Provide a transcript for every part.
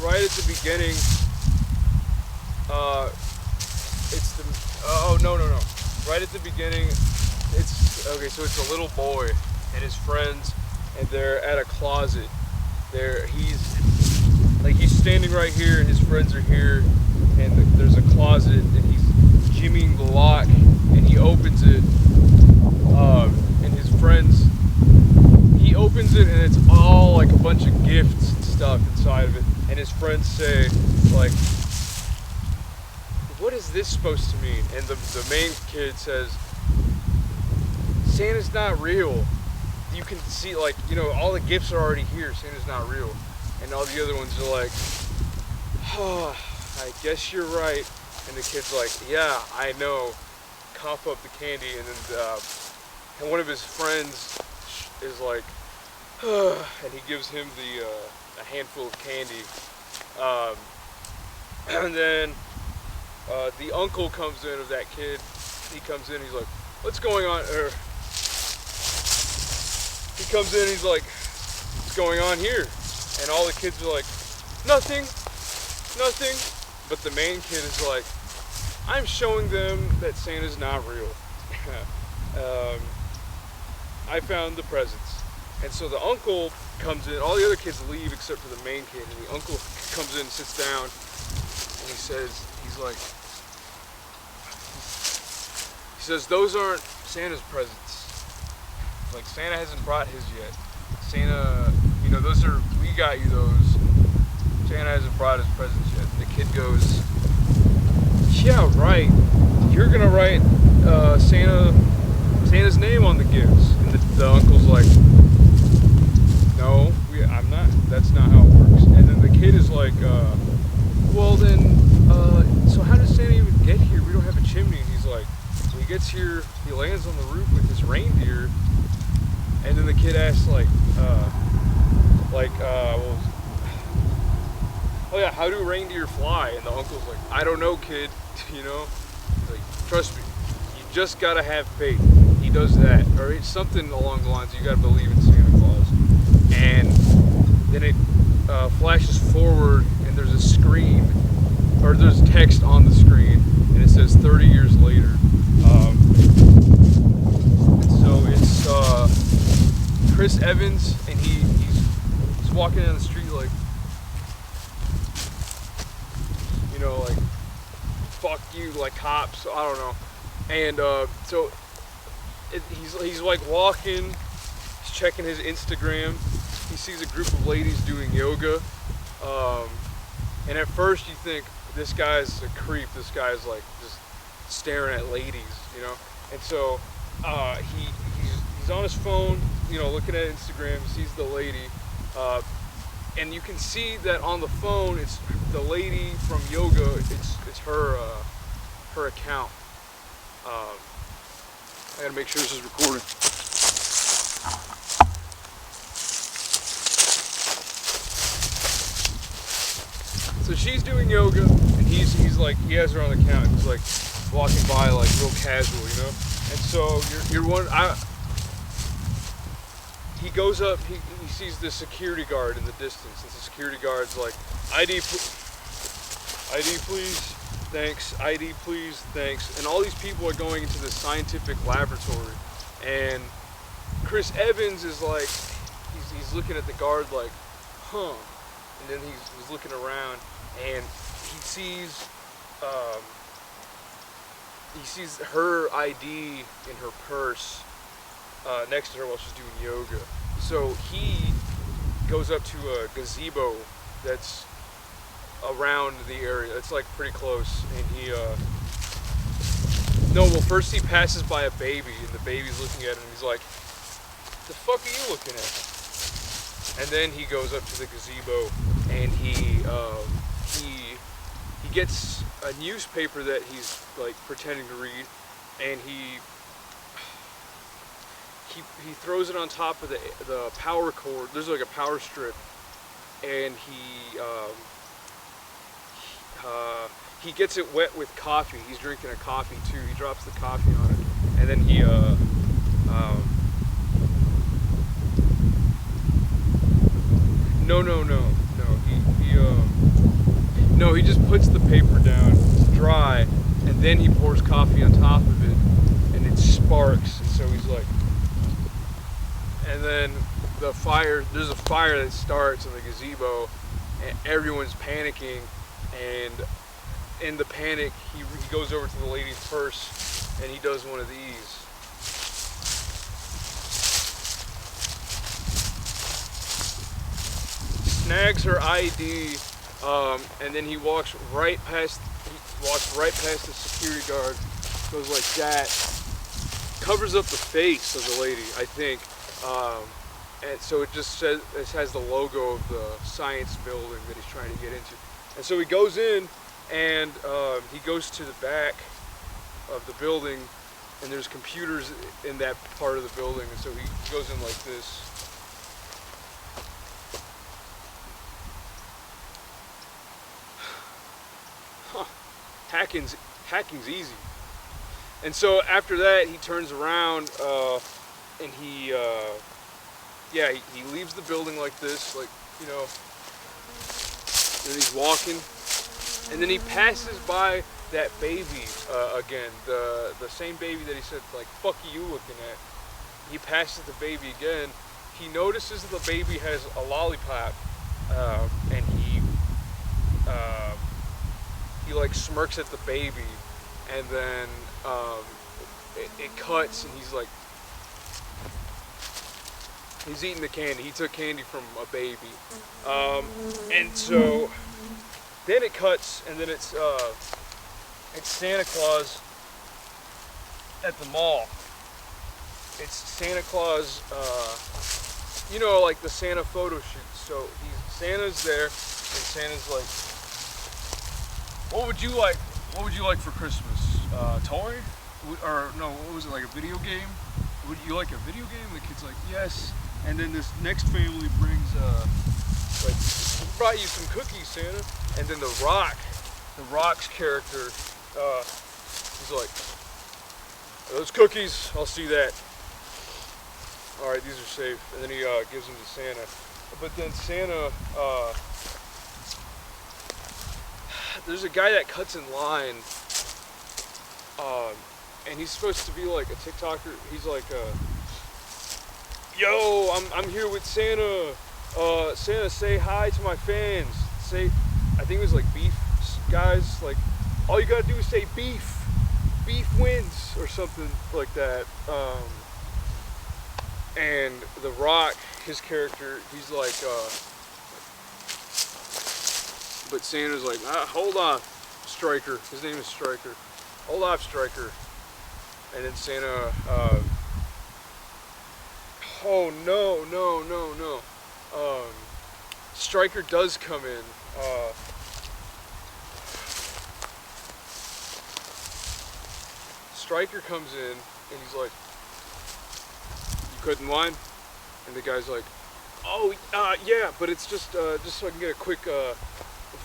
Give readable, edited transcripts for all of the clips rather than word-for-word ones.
right at the beginning, it's the, oh, no. Right at the beginning, okay, so it's a little boy and his friends, and they're at a closet. He's standing right here, and his friends are here, and there's a closet, and he's jimmying the lock, and he opens it, and his friends, he opens it, and it's all like a bunch of gifts and stuff inside of it, and his friends say, like, what is this supposed to mean? And the main kid says, Santa's not real. You can see, like, you know, all the gifts are already here. Santa's not real. And all the other ones are like, oh, I guess you're right. And the kid's like, yeah, I know. Cough up the candy. And then and one of his friends is like, and he gives him a handful of candy. And then the uncle comes in of that kid. He comes in, he's like, what's going on? He comes in, he's like, what's going on here? And all the kids are like, nothing. But the main kid is like, I'm showing them that Santa's not real. I found the presents. And so the uncle comes in, all the other kids leave except for the main kid, and the uncle comes in and sits down, and he says, those aren't Santa's presents. Like, Santa hasn't brought his yet. Santa, you know, we got you those. Santa hasn't brought his presents yet. And the kid goes, yeah, right. You're gonna write Santa's name on the gifts. And the uncle's like, no, I'm not. That's not how it works. And then the kid is like, well then, so how does Santa even get here? We don't have a chimney. And he's like, when he gets here, he lands on the roof with his reindeer. And then the kid asks, oh yeah, how do reindeer fly? And the uncle's like, I don't know, kid. You know, he's like, trust me, you just gotta have faith. He does that, or it's something along the lines of you gotta believe in Santa Claus. And then it flashes forward, and there's a screen, or there's text on the screen, and it says 30 years later. And so it's Chris Evans, and he's walking down the street like, you know, like, fuck you, like cops, I don't know. And so he's like walking, he's checking his Instagram, he sees a group of ladies doing yoga, and at first you think, this guy's a creep, this guy's like just staring at ladies, you know. And so he's on his phone, you know, looking at Instagram, he sees the lady, and you can see that on the phone it's the lady from yoga, it's her account. I gotta make sure this is recorded. So she's doing yoga, and he's like, he has her on the account. He's like walking by, like real casual, you know. And so he goes up, he sees the security guard in the distance, and the security guard's like, ID please, thanks. ID please, thanks. And all these people are going into the scientific laboratory, and Chris Evans is like, he's looking at the guard like, huh. And then he's looking around, and he sees her ID in her purse next to her while she's doing yoga. So he goes up to a gazebo that's around the area. It's like pretty close, and first he passes by a baby, and the baby's looking at him, and he's like, the fuck are you looking at? And then he goes up to the gazebo, and he gets a newspaper that he's like pretending to read, and he throws it on top of the power cord. There's like a power strip, and he gets it wet with coffee. He's drinking a coffee too. He drops the coffee on it, and then he no. No, he just puts the paper down, it's dry, and then he pours coffee on top of it, and it sparks, and so he's like, and then there's a fire that starts in the gazebo, and everyone's panicking, and in the panic, he goes over to the lady's purse, and he does one of these. Snags her ID, and then he walks right past the security guard, goes like that, covers up the face of the lady, I think, and so it has the logo of the science building that he's trying to get into. And so he goes in, and he goes to the back of the building, and there's computers in that part of the building, and so he goes in like this. Hacking's easy. And so after that, he turns around and he leaves the building like this, like, you know, and he's walking, and then he passes by that baby again, the same baby that he said, like, fuck you looking at. He passes the baby again. He notices that the baby has a lollipop, and he like smirks at the baby, and then it cuts, and he's eating the candy. He took candy from a baby, and so then it cuts, and then it's Santa Claus at the mall. It's Santa Claus, you know, like the Santa photo shoot. So Santa's there, and Santa's like, What would you like for Christmas? Toy? Or no, what was it, like a video game? Would you like a video game? The kid's like, yes. And then this next family brings, like, we brought you some cookies, Santa. And then the Rock's character, he's like, those cookies, I'll see that. All right, these are safe. And then he gives them to Santa. But then Santa, there's a guy that cuts in line, and he's supposed to be like a TikToker. He's like, yo, I'm here with Santa. Santa, say hi to my fans. I think it was like beef guys. Like, all you gotta do is say beef. Beef wins, or something like that. And The Rock, his character, he's like, but Santa's like, hold on, Stryker. His name is Stryker. Hold off, Stryker. And then Santa, oh no. Stryker does come in. Stryker comes in, and he's like, you couldn't whine? And the guy's like, oh, yeah, but it's just so I can get a quick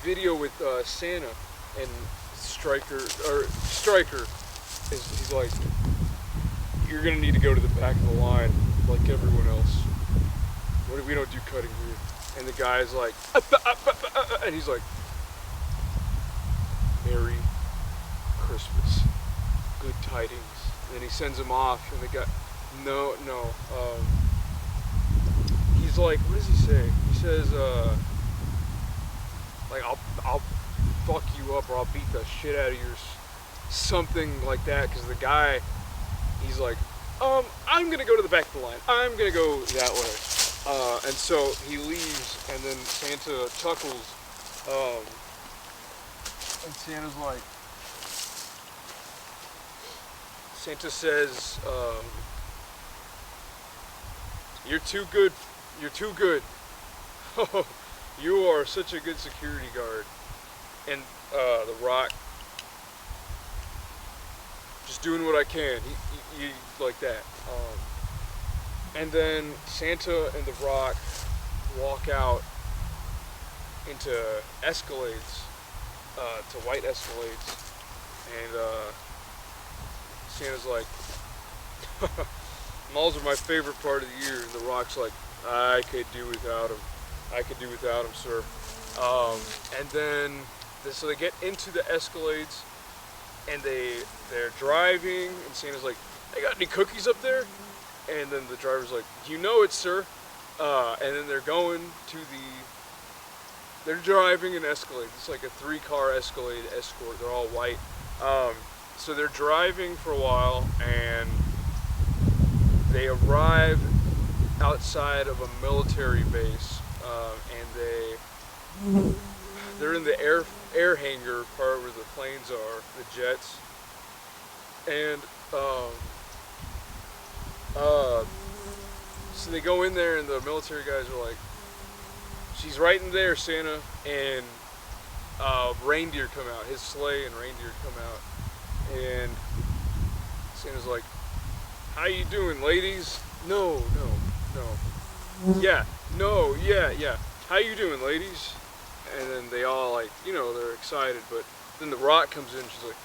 video with Santa. And Stryker, he's like, you're gonna need to go to the back of the line like everyone else. We don't do cutting here. And the guy's like, and he's like, Merry Christmas, good tidings. And then he sends him off, and the guy, no, he's like, what does he say? He says, like, I'll fuck you up, or I'll beat the shit out of you, something like that, because the guy, he's like, I'm gonna go to the back of the line, I'm gonna go that way, and so he leaves, and then Santa chuckles, and Santa's like, Santa says, you're too good, you are such a good security guard. And The Rock, just doing what I can, he like that. And then Santa and The Rock walk out into Escalades, to white Escalades, and Santa's like, malls are my favorite part of the year, and The Rock's like, I could do without him, sir. And then So they get into the Escalades, and they're driving, and Santa's like, "Hey, got any cookies up there?" And then the driver's like, "You know it, sir." And then they're going to they're driving an Escalade. It's like a 3-car Escalade Escort. They're all white. So they're driving for a while, and they arrive outside of a military base, and they're in the air hangar part where the planes are, the jets, and so they go in there, and the military guys are like, "She's right in there, Santa," and reindeer come out, his sleigh and reindeer come out, and Santa's like, "How you doing, ladies?" No. Yeah, no, yeah. "How you doing, ladies?" And then they all like, they're excited, but then the Rock comes in, she's like,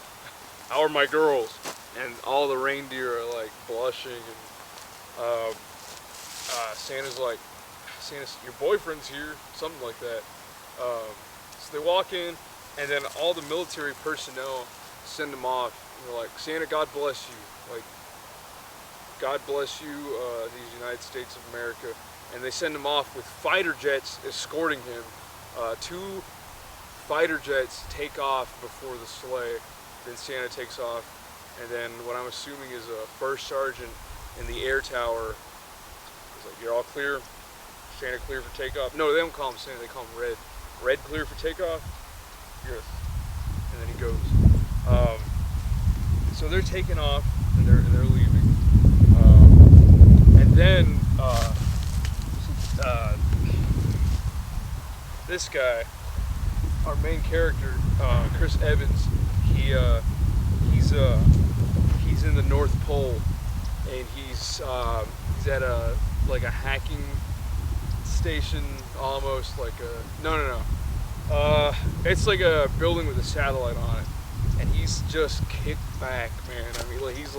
"How are my girls?" And all the reindeer are like blushing, and Santa's like, "Your boyfriend's here," something like that. So they walk in, and then all the military personnel send them off. And they're like, "Santa, God bless you. Like, God bless you, these United States of America." And they send him off with fighter jets escorting him. 2 fighter jets take off before the sleigh. Then Santa takes off, and then what I'm assuming is a first sergeant in the air tower is like, "You're all clear. Santa clear for takeoff." No, they don't call him Santa, they call him Red. "Red clear for takeoff?" "Yes." And then he goes. So they're taking off, and they're leaving. And then this guy, our main character, Chris Evans, he's in the North Pole, and he's at a hacking station, almost like a no. It's like a building with a satellite on it, and he's just kicked back, man. I mean, he's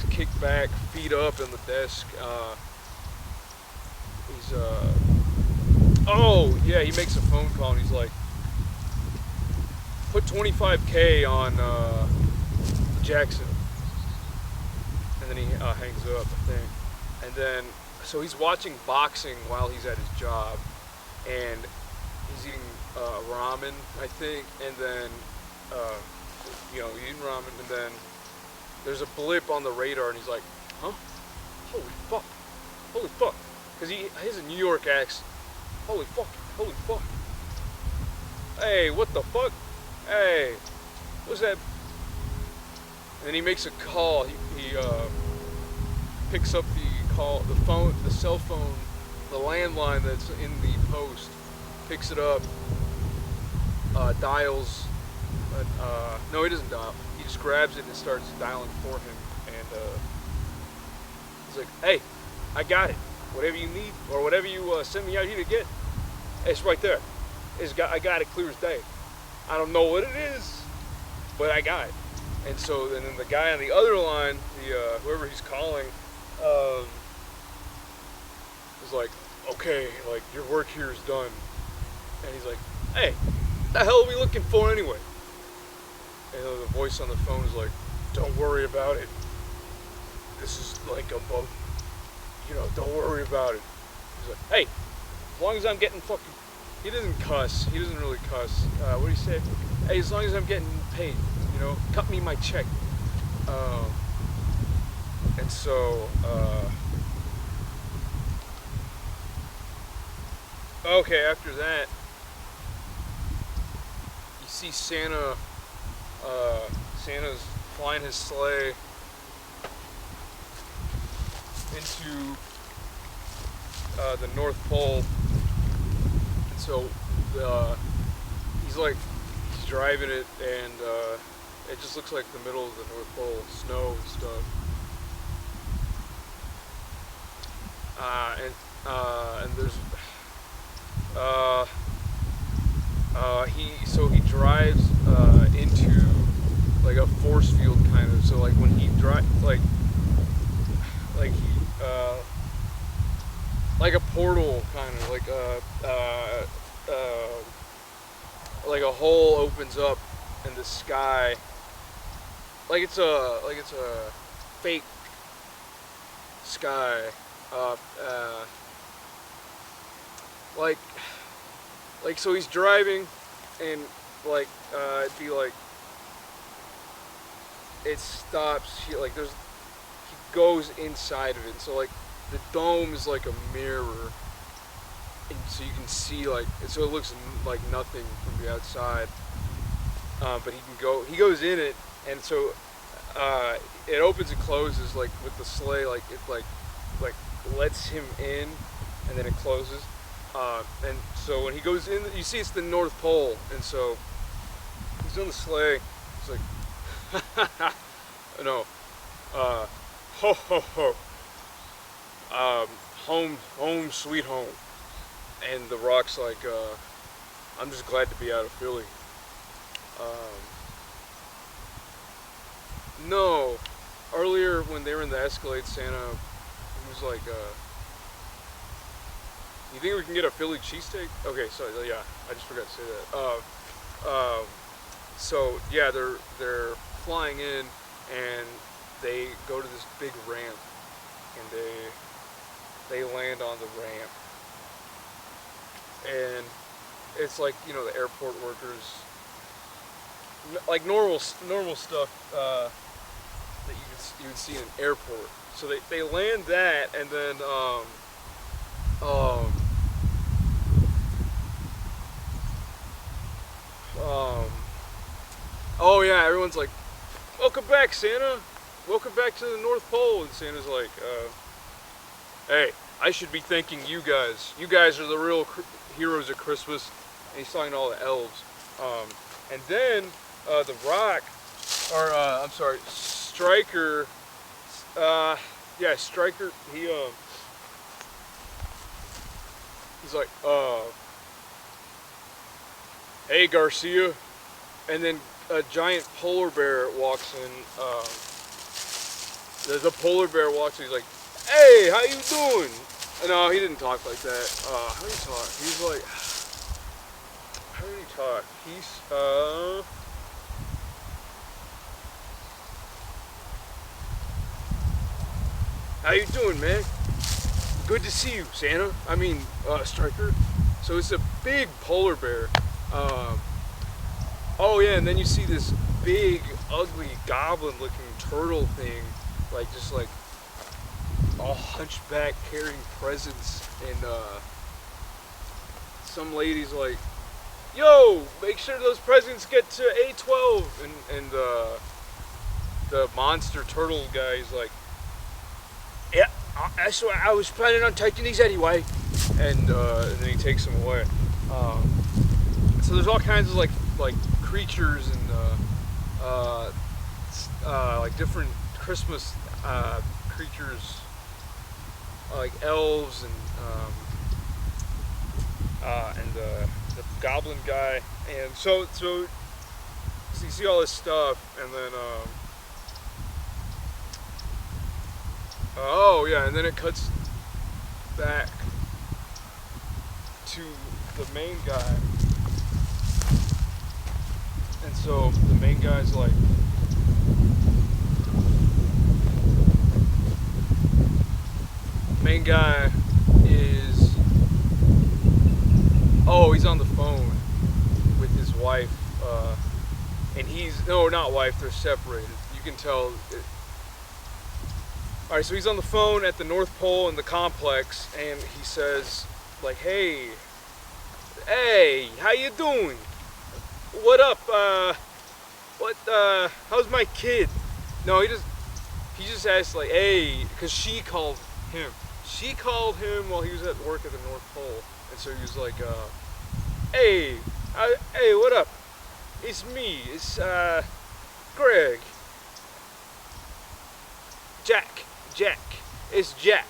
kicked back, feet up in the desk. He makes a phone call, and he's like, "Put 25K on Jackson," and then he hangs up, I think. And then, so he's watching boxing while he's at his job, and he's eating ramen, I think, and then, eating ramen, and then there's a blip on the radar, and he's like, "Huh? Holy fuck," because he has a New York accent. Holy fuck. "Hey, what the fuck? Hey, what's that?" And then he makes a call. He picks up the call, the cell phone, the landline that's in the post, picks it up, dials. No, he doesn't dial. He just grabs it and starts dialing for him. And he's like, "Hey, I got it. Whatever you need, or whatever you send me out here to get, it's right there. I got it clear as day. I don't know what it is, but I got it." And so then the guy on the other line, whoever he's calling, is like, "Okay, like, your work here is done." And he's like, "Hey, what the hell are we looking for anyway?" And the voice on the phone is like, "Don't worry about it. This is like above, don't worry about it." He's like, "Hey, as long as I'm getting fucking," he doesn't cuss. He doesn't really cuss. What do you say? "Hey, as long as I'm getting paid, cut me my check." And so, okay, after that, you see Santa's flying his sleigh into the North Pole, and so he's driving it, and it just looks like the middle of the North Pole, snow and stuff. And there's he drives into like a force field kind of. So like when he drives, like a portal kind of, like like a hole opens up in the sky, like it's a fake sky, uh, uh, like so he's driving, and like it'd be like it stops. Like he goes inside of it, so like the dome is like a mirror, and so you can see like so it looks like nothing from the outside. But he goes in it, and so it opens and closes like with the sleigh, like it like lets him in, and then it closes. And so when he goes in, you see it's the North Pole, and so he's on the sleigh. He's like, no, ho ho ho, home sweet home. And the Rock's like, I'm just glad to be out of Philly. No, earlier when they were in the Escalade, Santa, he was like, you think we can get a Philly cheesesteak? Okay, so yeah, I just forgot to say that. So yeah, they're flying in, and they go to this big ramp, and they land on the ramp, and it's like, you know, the airport workers, like normal stuff that you would see in an airport. So they land that, and then oh yeah, everyone's like, welcome back, Santa, welcome back to the North Pole. And Santa's like, hey, I should be thanking you guys are the real heroes of Christmas. And he's talking to all the elves. And then the Rock, or I'm sorry, Stryker, yeah, Stryker, he's like, hey Garcia, and then a giant polar bear walks in. There's a polar bear walks in. He's like, hey, how you doing? No, he didn't talk like that. How did he talk? He's like, how did he talk? He's how you doing, man? Good to see you, Santa. I mean, Stryker. So it's a big polar bear. Oh yeah, and then you see this big, ugly, goblin-looking turtle thing, like just like all hunchback, carrying presents, and some lady's like, "Yo, make sure those presents get to A12," and the monster turtle guy's like, "Yeah, that's what I was planning on taking these anyway," and then he takes them away. So there's all kinds of like creatures and like different Christmas creatures, like elves and the goblin guy, and so you see all this stuff, and then oh yeah, and then it cuts back to the main guy. And so the main guy's like, main guy is, oh, he's on the phone with his wife, and no, not wife, they're separated. You can tell. Alright, so he's on the phone at the North Pole in the complex, and he says, like, hey, how you doing? What up? How's my kid? No, he just asked, like, hey, because she called him. She called him while he was at work at the North Pole, and so he was like, hey, what up? It's me. It's Greg. Jack. It's Jack.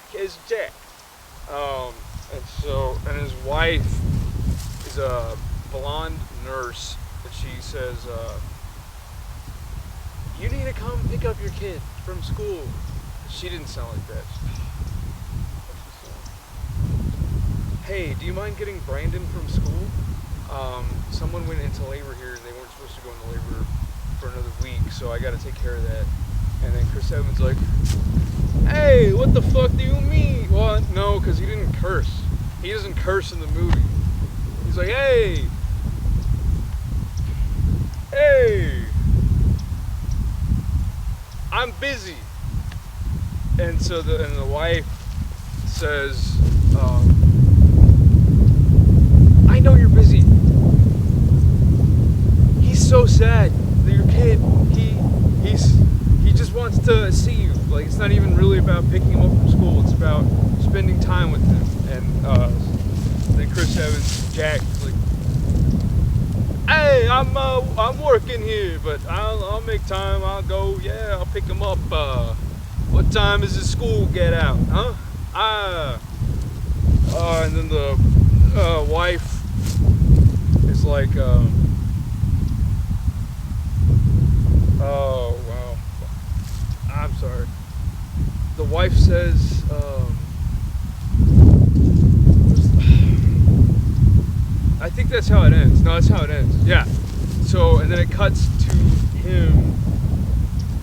And his wife is a blonde nurse. And she says, you need to come pick up your kid from school. She didn't sound like that. Hey, do you mind getting Brandon from school? someone went into labor here and they weren't supposed to go into labor for another week, so I gotta take care of that. And then Chris Evans like, hey, what the fuck do you mean? Well, no, because he didn't curse. He doesn't curse in the movie. He's like, hey, I'm busy. And so the wife says, I know you're busy. He's so sad that your kid, he just wants to see you. Like, it's not even really about picking him up from school. It's about spending time with him. And then Chris Evans, Jack, like, hey, I'm working here, but I'll make time. I'll go. Yeah, I'll pick him up. What time does his school get out? Huh? And then the wife is like, oh wow, I'm sorry. The wife says, I think that's how it ends. No, that's how it ends. Yeah. So, and then it cuts to him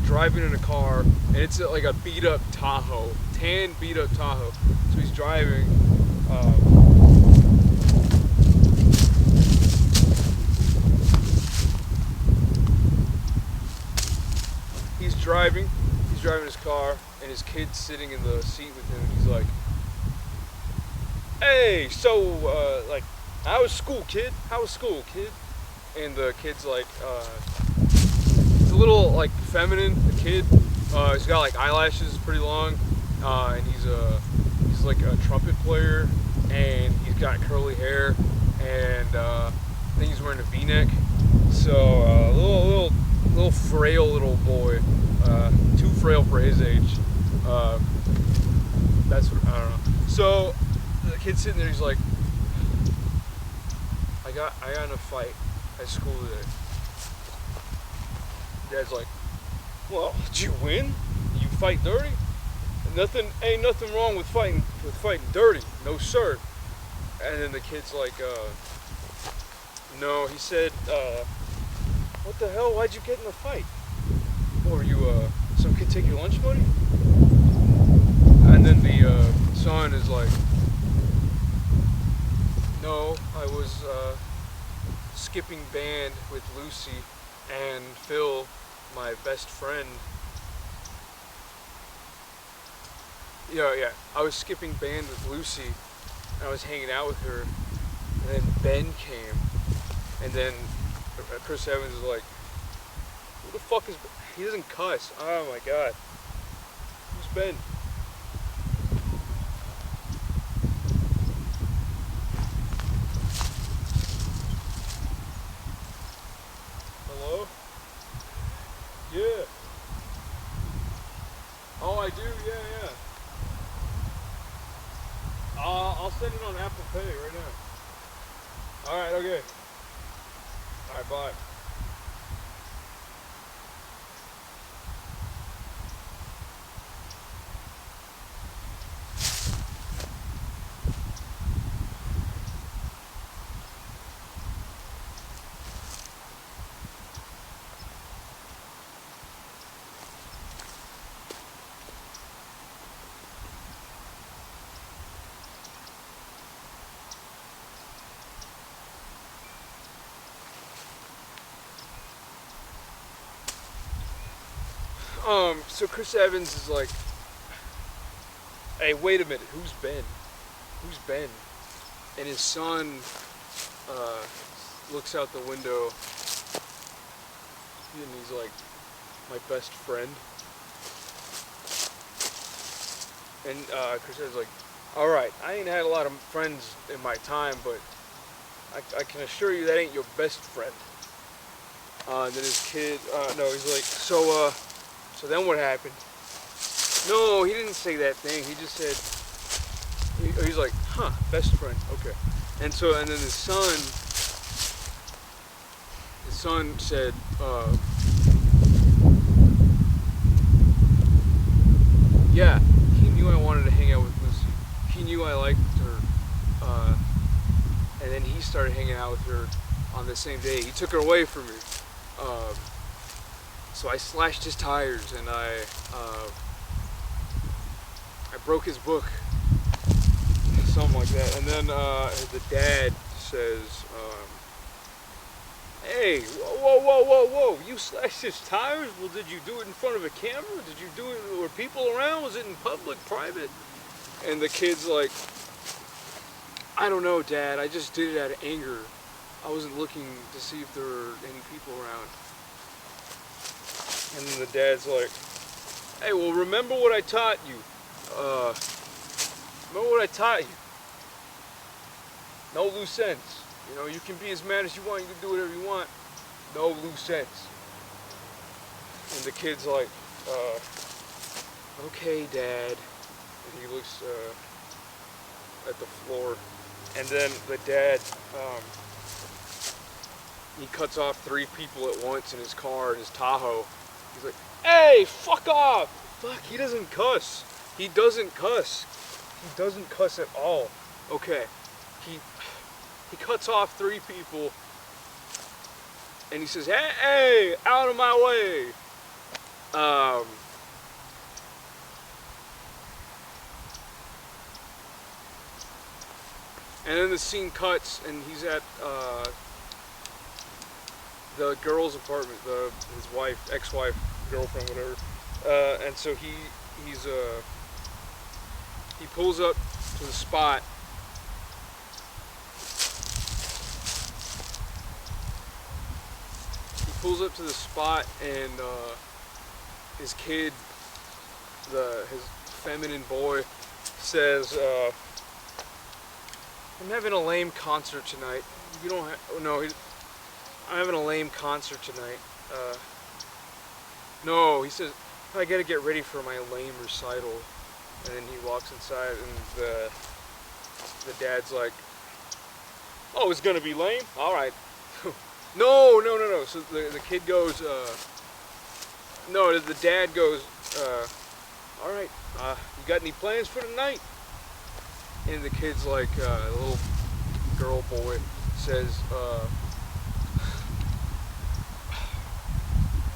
driving in a car, and it's like a beat up Tahoe, tan beat up Tahoe. So he's driving. He's driving his car, and his kid's sitting in the seat with him, and he's like, hey, so, like, how was school, kid? How was school, kid? And the kid's like, he's a little, like, feminine, the kid. He's got, like, eyelashes pretty long, and he's like a trumpet player, and he's got curly hair, and I think he's wearing a V-neck. So, little frail little boy, too frail for his age. That's what, I don't know. So, the kid's sitting there, he's like, I got in a fight at school today. Dad's like, well, did you win? You fight dirty? Ain't nothing wrong with fighting dirty. No, sir. And then the kid's like, no, he said, what the hell? Why'd you get in a fight? Or you, some kid take your lunch money? And then the son is like, no, I was skipping band with Lucy and Phil, my best friend. Yeah, I was skipping band with Lucy, and I was hanging out with her, and then Ben came, and then Chris Evans is like, who the fuck is Ben? He doesn't cuss. Oh my god. Who's Ben? Hello? Yeah. Oh, I do? Yeah. I'll send it on Apple Pay right now. Alright, okay. Alright, bye. So Chris Evans is like, hey, wait a minute, who's Ben? Who's Ben? And his son looks out the window, and he's like, my best friend. And Chris Evans is like, alright, I ain't had a lot of friends in my time, but I can assure you that ain't your best friend. And then his kid, no, he's like, so then what happened? No, he didn't say that thing. He just said, he's like, huh, best friend, okay. And then his son said, yeah, he knew I wanted to hang out with Lucy. He knew I liked her. and then he started hanging out with her on the same day. He took her away from me. So I slashed his tires, and I broke his book, something like that. And then the dad says, hey, whoa, you slashed his tires? Well, did you do it in front of a camera? Did you do it, were people around? Was it in public, private? And the kid's like, I don't know, Dad, I just did it out of anger. I wasn't looking to see if there were any people around. And then the dad's like, hey, well, remember what I taught you. Remember what I taught you. No loose ends. You know, you can be as mad as you want, you can do whatever you want. No loose ends. And the kid's like, okay, Dad. And he looks at the floor. And then the dad, he cuts off 3 people at once in his car, in his Tahoe. He's like, hey, fuck off! Fuck, he doesn't cuss. He doesn't cuss. He doesn't cuss at all. Okay, he cuts off 3 people, and he says, hey, out of my way! And then the scene cuts, and he's at the girl's apartment, his wife, ex-wife, girlfriend, whatever. And so he pulls up to the spot. He pulls up to the spot, and his kid, his feminine boy, says, I'm having a lame concert tonight. You don't have, oh no, I'm having a lame concert tonight. No, he says, I gotta get ready for my lame recital. And then he walks inside, and the dad's like, oh, it's gonna be lame? Alright. No. So the kid goes, no, the dad goes, alright, you got any plans for tonight? And the kid's like, a little girl boy says,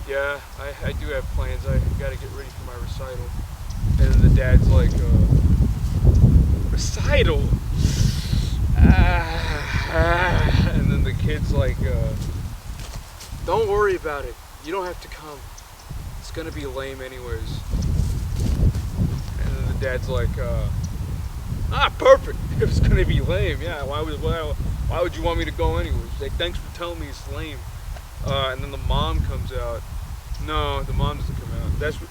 yeah, I do have plans. I gotta get ready for my recital. And then the dad's like, recital? And then the kid's like, don't worry about it. You don't have to come. It's gonna be lame anyways. And then the dad's like, perfect. If it's gonna be lame, yeah. Why would you want me to go anyways? Like, thanks for telling me it's lame. And then the mom comes out. No, the mom doesn't come out. That's what.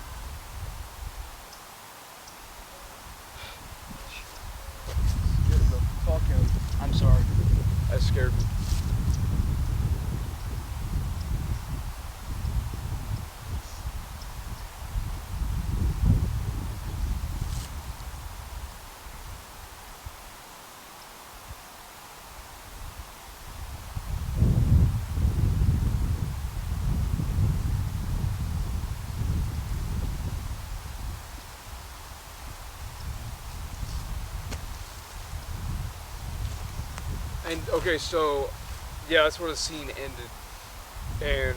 Scared the fuck out. I'm sorry. That scared me. And okay, so yeah, that's where the scene ended, and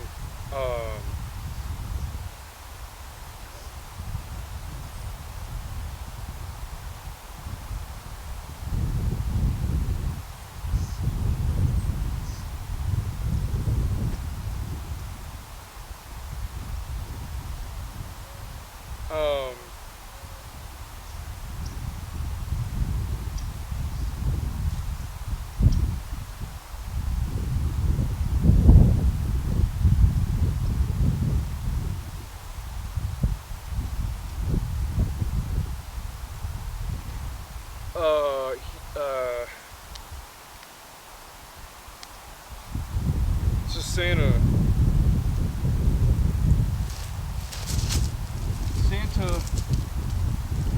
so Santa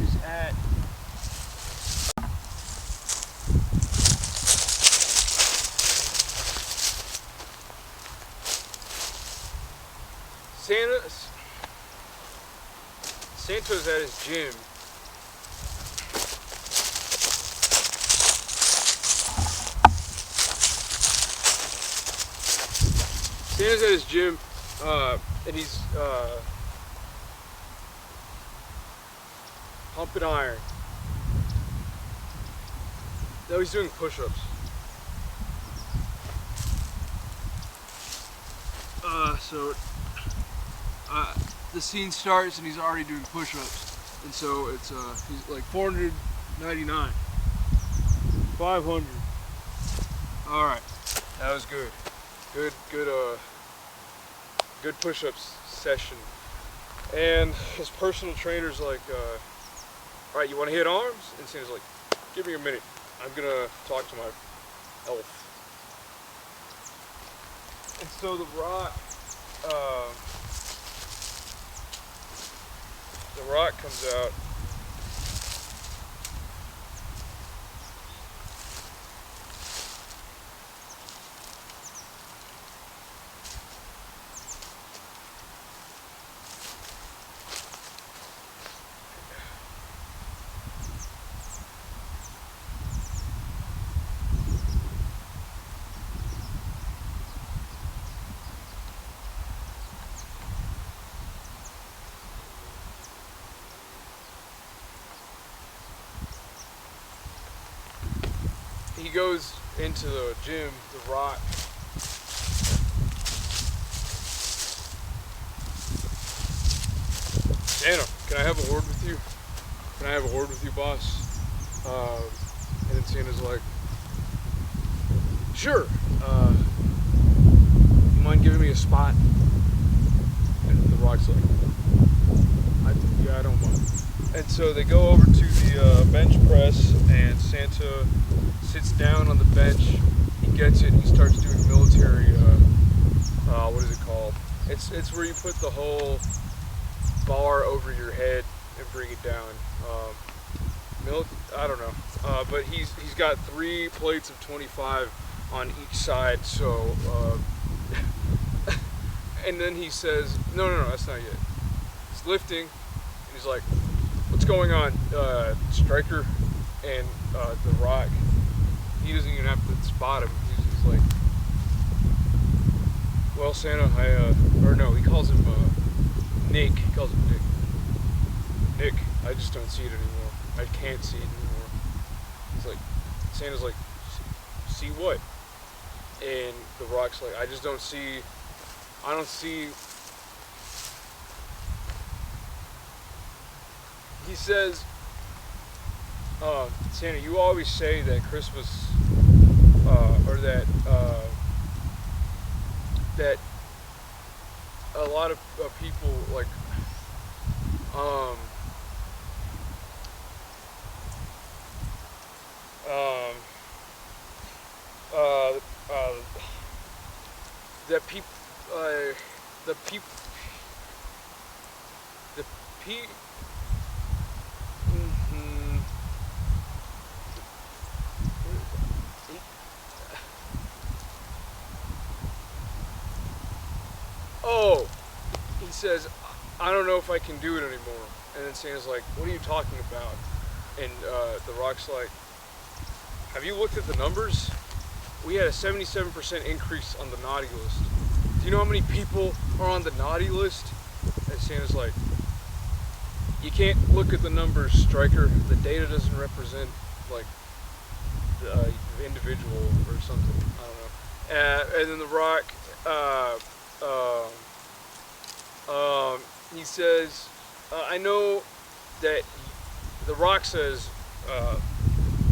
is at Santa's at his gym. Santa's at his gym, and he's pumping iron. No, he's doing push-ups. So the scene starts and he's already doing push-ups, and so it's he's like 499, 500. All right, that was good. Good push-ups session. And his personal trainer's like, all right, you want to hit arms? And Santa's like, give me a minute. I'm gonna talk to my elf. And so the Rock comes out. He goes into the gym, the Rock. Santa, can I have a word with you? Can I have a word with you, boss? And then Santa's like, sure. You mind giving me a spot? And the Rock's like, yeah, I don't mind. And so they go over to the bench press, and Santa sits down on the bench. He gets it. He starts doing military. What is it called? It's where you put the whole bar over your head and bring it down. I don't know. But he's got 3 plates of 25 on each side. So, and then he says, no, that's not yet. He's lifting, and he's like, what's going on, Striker? And the Rock, he doesn't even have to spot him. He's like, well, Santa, or no, he calls him Nick. He calls him Nick. Nick, I just don't see it anymore. I can't see it anymore. He's like, Santa's like, see what? And the Rock's like, I don't see. He says, Santa, you always say that Christmas, or that a lot of people like, that people, oh, he says, I don't know if I can do it anymore. And then Santa's like, what are you talking about? And the Rock's like, have you looked at the numbers? We had a 77% increase on the naughty list. Do you know how many people are on the naughty list? And Santa's like, you can't look at the numbers, Striker. The data doesn't represent, like, the individual or something. I don't know. And then the Rock, he says, I know that, the Rock says,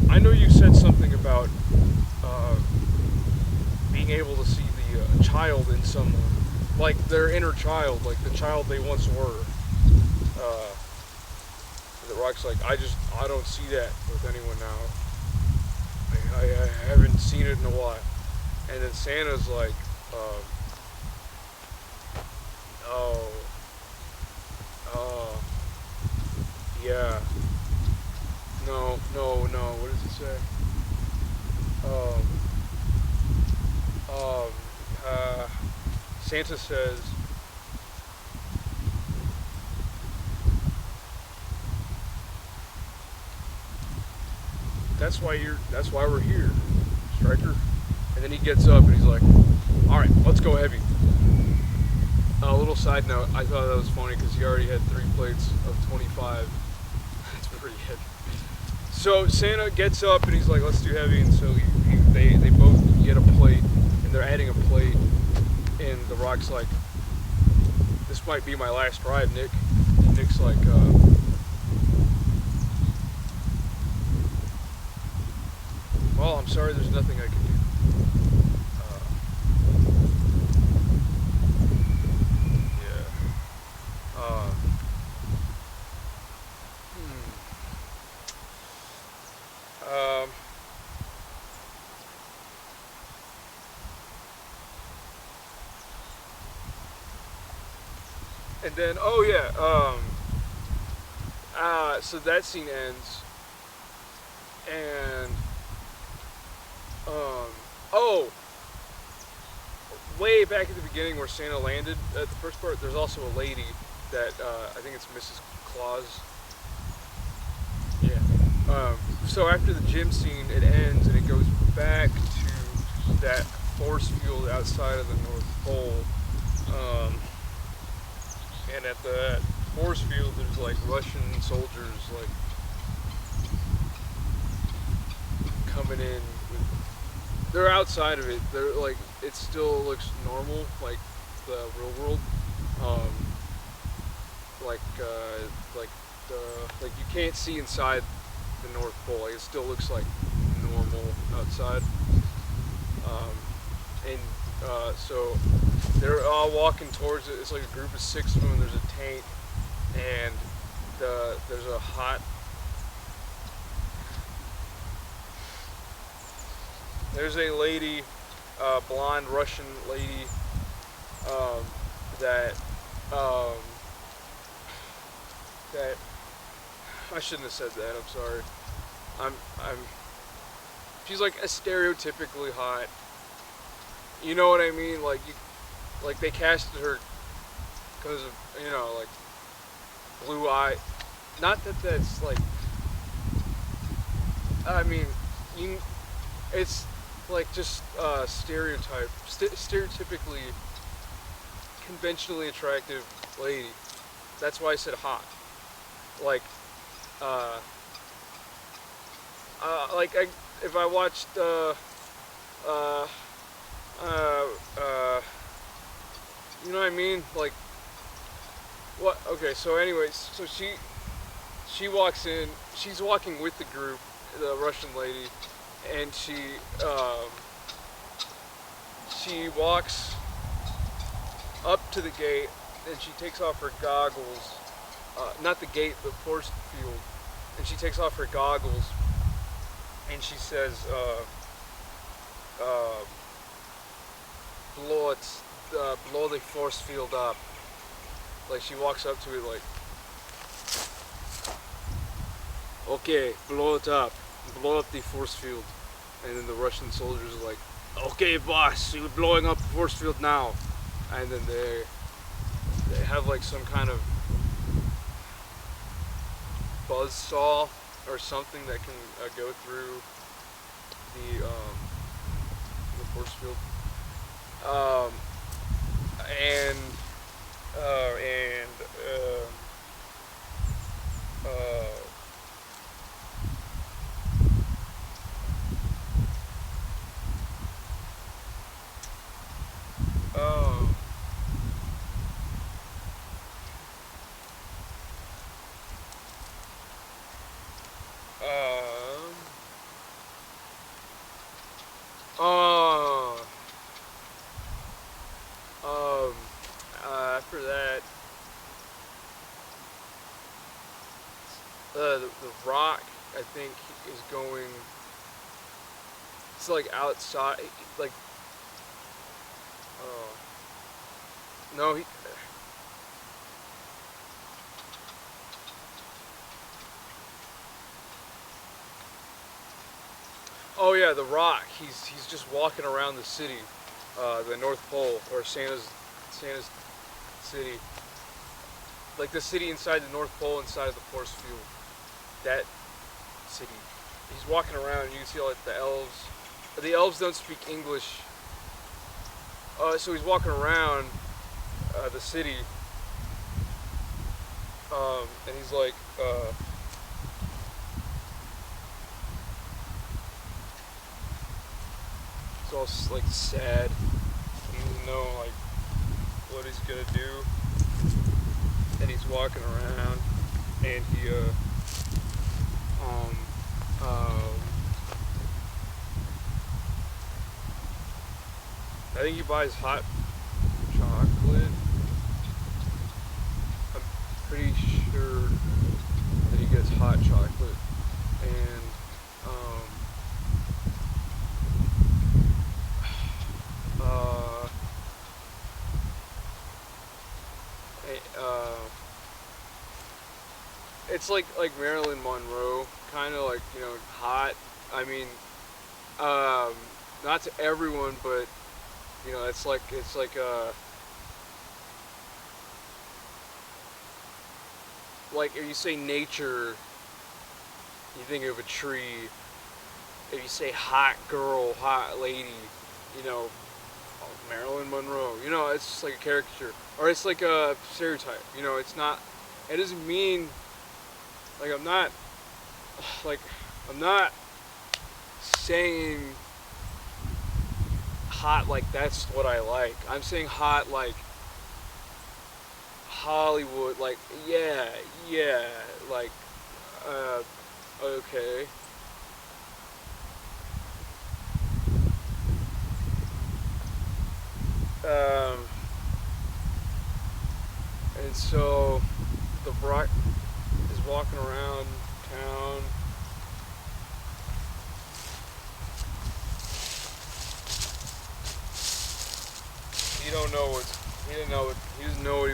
I know you said something about being able to see the child in someone, like their inner child, like the child they once were. The Rock's like, I don't see that with anyone now. I haven't seen it in a while. And then Santa's like, yeah. No, what does it say? Santa says, that's why we're here, Striker. And then he gets up and he's like, all right, let's go heavy. A little side note, I thought that was funny because he already had 3 plates of 25. That's pretty heavy. So Santa gets up and he's like, let's do heavy, and so they both get a plate, and they're adding a plate, and The Rock's like, this might be my last ride, Nick. And Nick's like, well, I'm sorry, there's nothing I can do. Yeah. Um, and then, oh yeah, so that scene ends, and, oh, way back at the beginning where Santa landed at the first part, there's also a lady that, I think it's Mrs. Claus. Yeah. So after the gym scene, it ends and it goes back to that force field outside of the North Pole. And at the force field, there's like Russian soldiers like coming in. They're outside of it. They're like, it still looks normal, like the real world. Like like you can't see inside the North Pole. Like, it still looks like normal outside. So they're all walking towards it. It's like a group of 6 of them. There's a tank, and there's a hot. There's a lady, blonde Russian lady, that I shouldn't have said that. I'm sorry. She's like a stereotypically hot. You know what I mean? Like they casted her because of, like blue eye. Not that that's like. I mean, it's like just stereotypically conventionally attractive lady. That's why I said hot. Like, if I watched, you know what I mean? Like, what? Okay, so anyways, so she walks in. She's walking with the group, the Russian lady, and she walks up to the gate, and she takes off her goggles. Not the gate, the force field. And she takes off her goggles, and she says, blow the force field up. Like, she walks up to it like, okay, blow it up. Blow up the force field. And then the Russian soldiers are like, okay, boss, you're blowing up the force field now. And then they have like some kind of buzz saw or something that can go through the force field. After that, the Rock, I think, is going. It's like outside, like. No, he. Oh yeah, the Rock. He's just walking around the city, the North Pole, or Santa's city, like the city inside the North Pole, inside of the force field. That city. He's walking around, and you can see like the elves. The elves don't speak English, so he's walking around, the city, and he's like, it's all like sad. He doesn't know like what he's gonna do, and he's walking around, and he um I think he buys hot chocolate. I'm pretty sure that he gets hot chocolate, and uh, it's like Marilyn Monroe, kind of like, you know, hot. I mean, not to everyone, but you know, it's like like if you say nature, you think of a tree. If you say hot girl, hot lady, you know, Marilyn Monroe. You know, it's just like a caricature, or it's like a stereotype. You know, it's not. It doesn't mean like like I'm not saying hot like that's what I like. I'm saying hot like Hollywood, like yeah, like okay. Um, and so the Brock is walking around town. He don't know what he didn't know what he doesn't know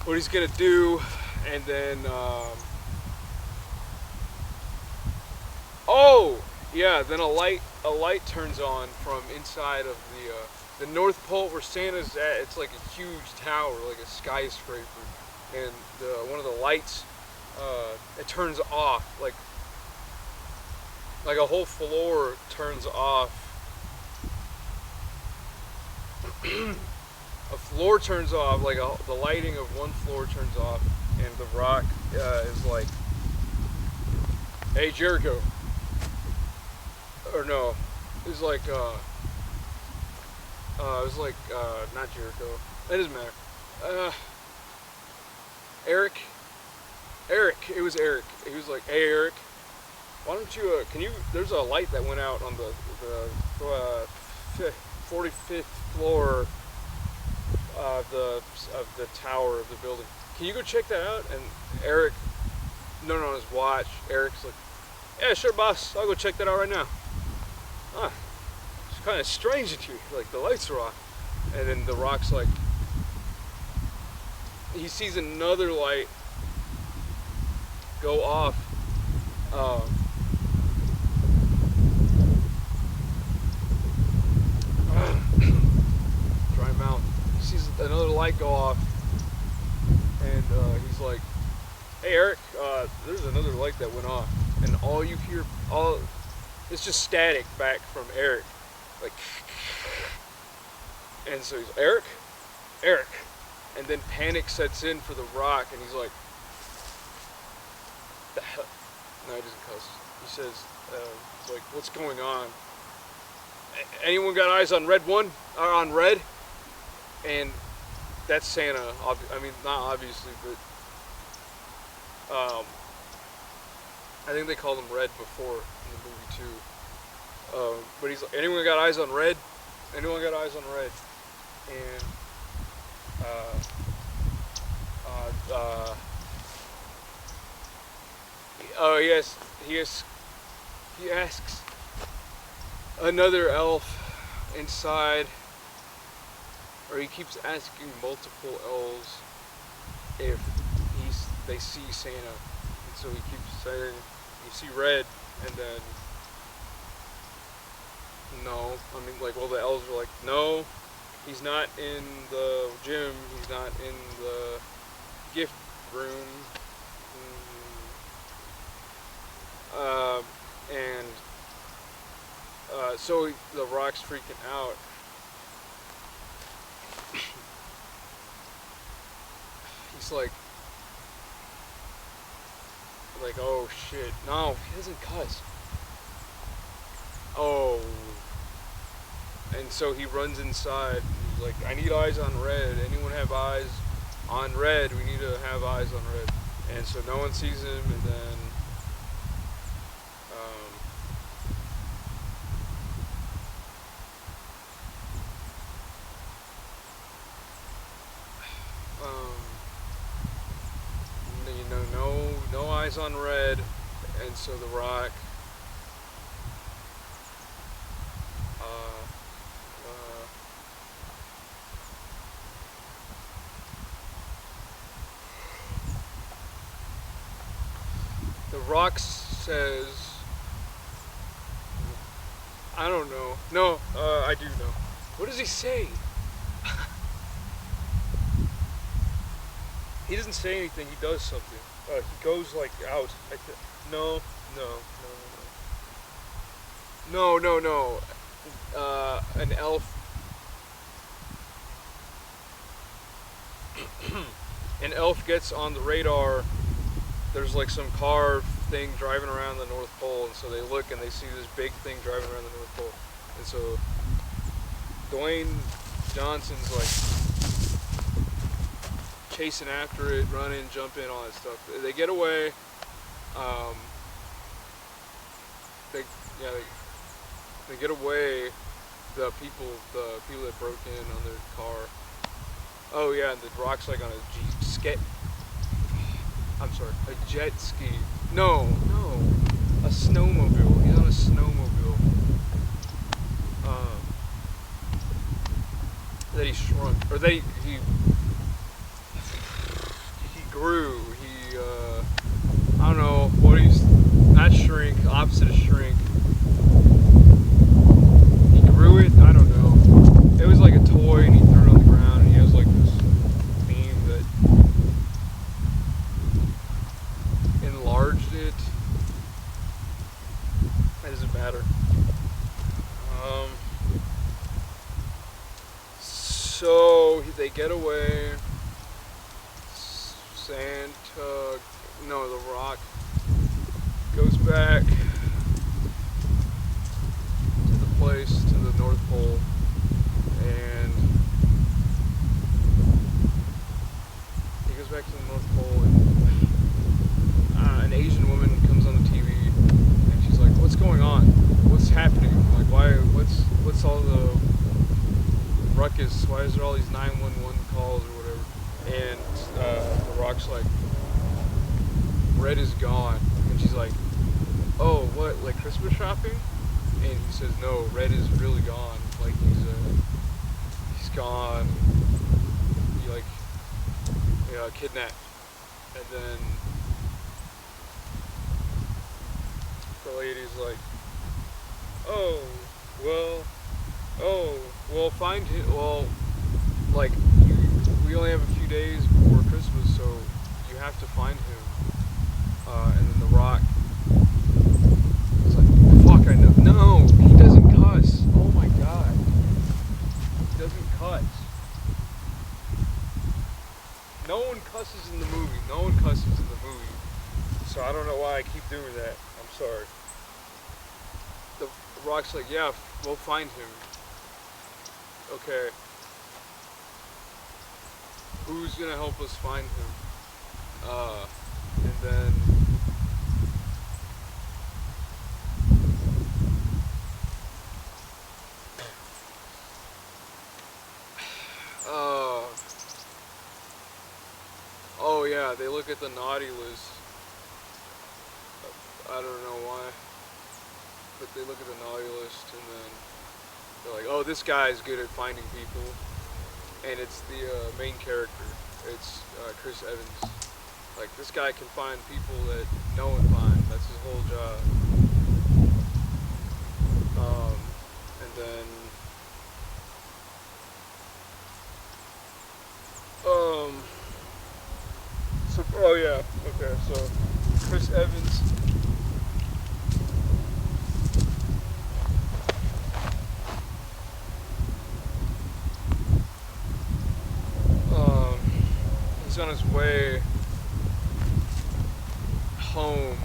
what he's gonna do, and then oh yeah, then a light turns on from inside of the North Pole where Santa's at. It's like a huge tower, like a skyscraper, and one of the lights it turns off, like a whole floor turns off. A floor turns off, like the lighting of one floor turns off, and the Rock is like, "Hey Jericho," or no, it's like not Jericho. It doesn't matter. Eric. It was Eric. He was like, "Hey Eric, why don't you? Can you? There's a light that went out on the 45th floor of the tower of the building. Can you go check that out?" And Eric, no, on his watch. Eric's like, "Yeah, sure, boss. I'll go check that out right now." Huh. It's kind of strange that you like the lights are off. And then the Rock's like, he sees another light go off. Dry mouth. He sees another light go off, and he's like, "Hey Eric, there's another light that went off," and all you hear, it's just static back from Eric, like, and so he's Eric, and then panic sets in for the Rock, and he's like, "The hell?" No, he doesn't cuss. He says, "He's like, what's going on? Anyone got eyes on Red One? Or on Red?" And that's Santa. I mean, not obviously, but I think they called him Red before in the movie too. But he's like, "Anyone got eyes on Red? Anyone got eyes on Red?" And oh yes, he asks another elf inside, or he keeps asking multiple elves if they see Santa, and so he keeps saying, "You see Red," and then no. I mean, like, well, the elves are like, "No, he's not in the gym. He's not in the gift room." And so the Rock's freaking out. Rock's like, oh shit. No, he doesn't cuss. Oh. And so he runs inside. He's like, I need eyes on red. Anyone have eyes on red? We need to have eyes on red. And so no one sees him, and then no eyes on red, and so the Rock says, I don't know. No, I do know. What does he say? He doesn't say anything. He does something. He goes like out. No. An elf. An elf gets on the radar. There's like some car thing driving around the North Pole, and so they look and they see this big thing driving around the North Pole, and so Dwayne Johnson's like chasing after it, running, jumping, all that stuff. They get away. They get away. The people that broke in on their car. Oh yeah, and the Rock's like on a jet ski. No, a snowmobile. He's on a snowmobile. That he shrunk, or that he grew. I don't know what he's not shrink. Opposite of shrink. He grew it. I don't know. It was like a toy, and he threw it on the ground, and he has like this theme that enlarged it. That doesn't matter. So they get away. The Rock goes back to the place, to the North Pole, and he goes back to the North Pole, and an Asian woman comes on the TV, and she's like, "What's going on? What's happening? Like, why? What's all the ruckus? Why is there all these 911 calls or whatever?" And the Rock's like, "Red is gone." And she's like, "Oh, what, like Christmas shopping?" And he says, "No, Red is really gone. Like he's gone. He like kidnapped." And then the lady's like, "Oh, well, find him. Well, like we only have a few days before Christmas, so you have to find him." And then the Rock is like, "Fuck, I know." No, he doesn't cuss. Oh my god. He doesn't cuss. No one cusses in the movie. So I don't know why I keep doing that. I'm sorry. The Rock's like, "Yeah, we'll find him." Okay. Who's gonna help us find him? And then oh yeah, they look at the naughty list. I don't know why, but they look at the naughty list, and then they're like, "Oh, this guy's good at finding people," and it's the main character. It's Chris Evans. Like, this guy can find people that no one finds. That's his whole job. And then oh yeah, okay, so Chris Evans he's on his way home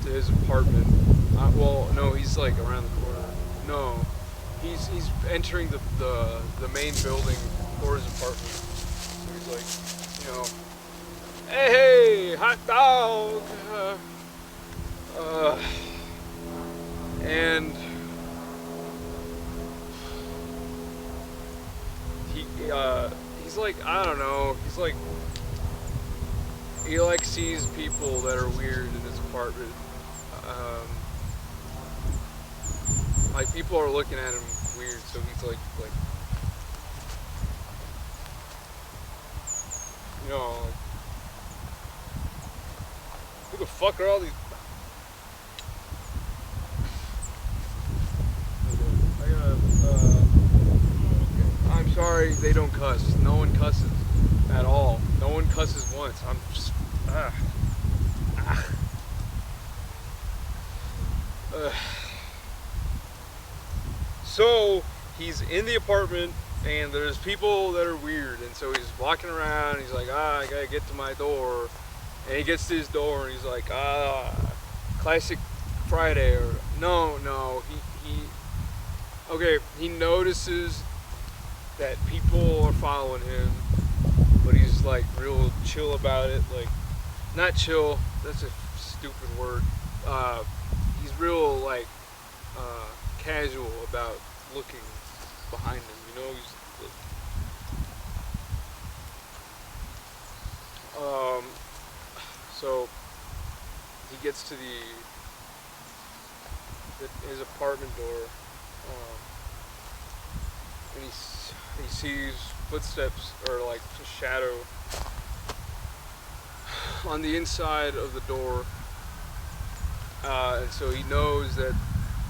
to his apartment. Well, no, he's like around the corner. No, he's entering the main building for his apartment. So he's like, you know, hey, hot dog. And he's like, I don't know. He's like, he like sees people that are weird in his apartment. Like people are looking at him weird, so he's like, you know, like, who the fuck are all these? I'm sorry, they don't cuss. No one cusses at all. No one cusses once. I'm just, So he's in the apartment and there's people that are weird, and so he's walking around. He's like, I gotta get to my door, and he gets to his door and he's like, classic Friday, or no, he notices that people are following him, but he's like real chill about it. Like, not chill, that's a stupid word. He's real like casual about looking behind him, you know. He's so he gets to his apartment door, and he sees footsteps, or like a shadow on the inside of the door, and so he knows that,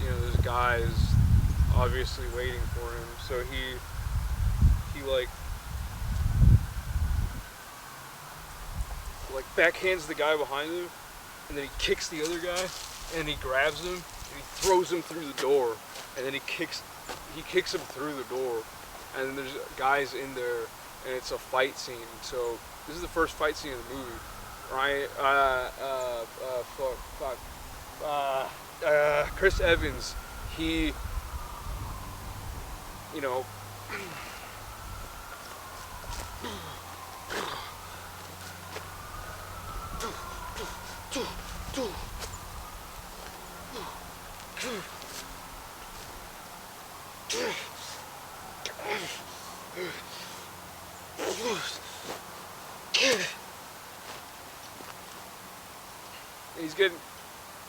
you know, there's guys obviously waiting for him. So he backhands the guy behind him, and then he kicks the other guy, and he grabs him and he throws him through the door, and then he kicks him through the door, and then there's guys in there, and it's a fight scene. So this is the first fight scene of the movie, right? Chris Evans, he, you know,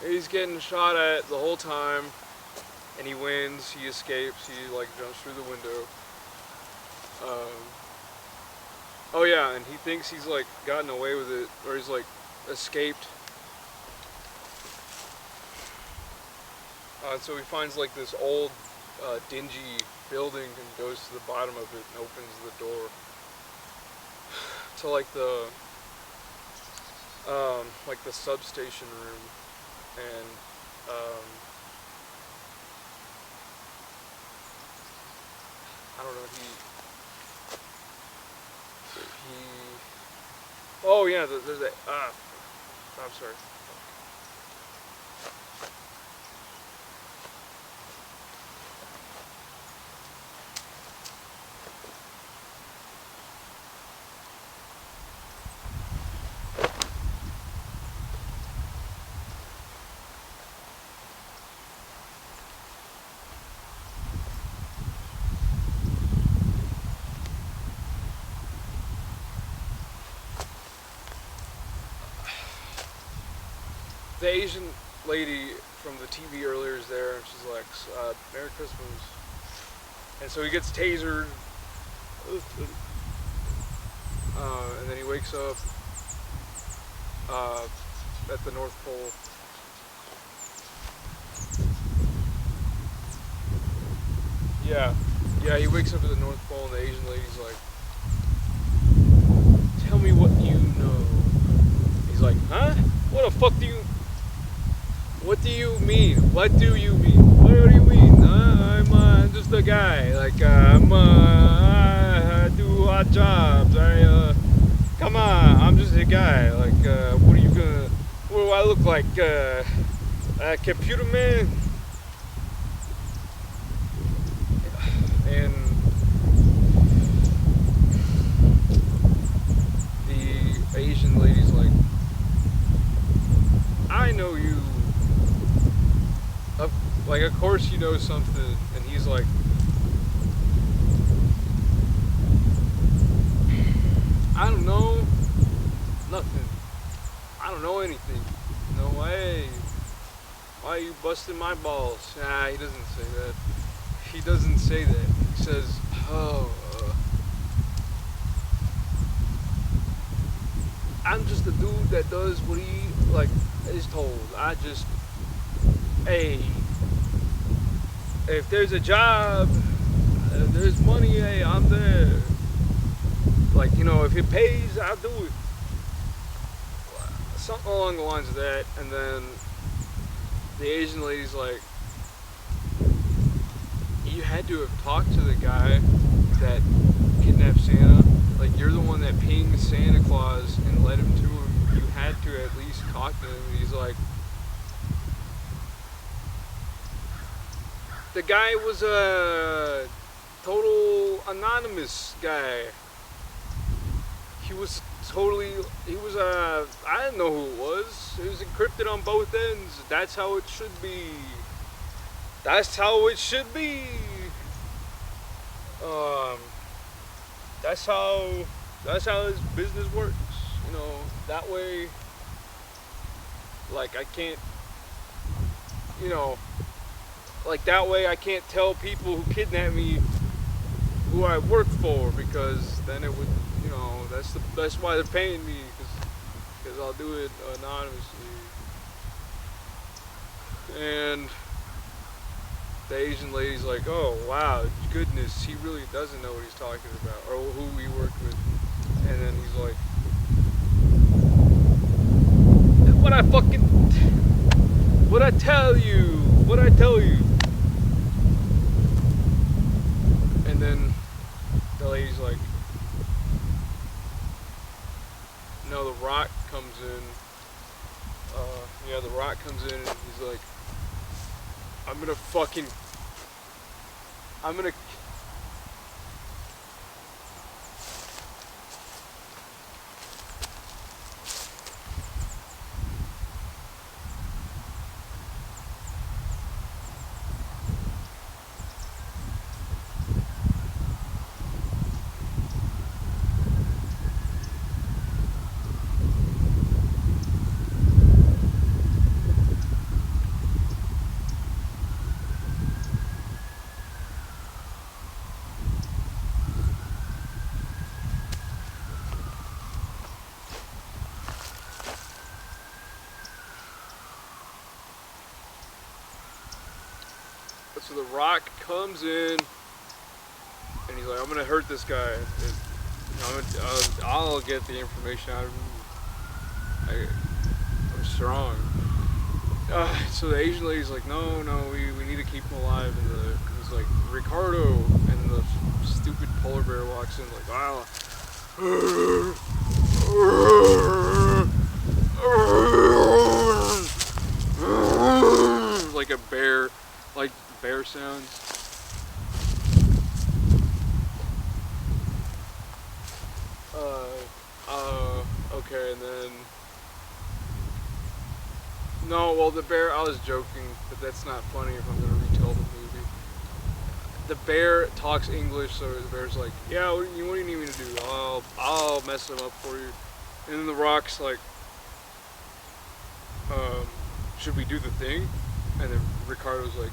he's getting shot at the whole time, and he wins. He escapes. He like jumps through the window. Oh yeah, and he thinks he's like gotten away with it, or he's like escaped. So he finds like this old dingy building and goes to the bottom of it and opens the door to like the substation room, and I don't know, oh yeah, there's a I'm sorry. The Asian lady from the TV earlier is there, and she's like, Merry Christmas. And so he gets tasered, and then he wakes up at the North Pole. Yeah, he wakes up at the North Pole, and the Asian lady's like, tell me what you know. He's like, huh? What the fuck do you... What do you mean? What do you mean? What do you mean? I'm just a guy. Like, I do odd jobs. I come on, I'm just a guy. Like, what are you gonna? What do I look like? A computer man? And the Asian lady's like, I know you. Like, of course you know something. And he's like, I don't know nothing. I don't know anything. No way. Why are you busting my balls? Nah, he doesn't say that. He doesn't say that. He says, oh, I'm just a dude that does what he, like, is told. Hey, if there's a job, if there's money, hey, I'm there. Like, you know, if it pays, I'll do it. Something along the lines of that. And then the Asian lady's like, you had to have talked to the guy that kidnapped Santa. Like, you're the one that pinged Santa Claus and led him to him. You had to at least talk to him. And he's like, the guy was a total anonymous guy. He was I didn't know who it was. It was encrypted on both ends. That's how it should be. That's how it should be. That's how his business works. You know, that way, like, I can't, you know, like, that way I can't tell people who kidnap me who I work for, because then it would, you know, that's why they're paying me, because I'll do it anonymously. And the Asian lady's like, oh wow, goodness, he really doesn't know what he's talking about, or who he worked with. And then he's like, what'd I tell you? And then the lady's like, no, the Rock comes in. The Rock comes in and he's like, I'm gonna So the Rock comes in, and he's like, I'm gonna hurt this guy. I'll get the information out of him. I'm strong. So the Asian lady's like, no, we need to keep him alive. And he's like, Ricardo. And the stupid polar bear walks in like, wow. Like a bear, like bear sounds. Okay, and then no, well, the bear, I was joking, but that's not funny if I'm gonna retell the movie. The bear talks English, so the bear's like, yeah, what do you need me to do? I'll mess him up for you. And then the Rock's like, should we do the thing? And then Ricardo's like,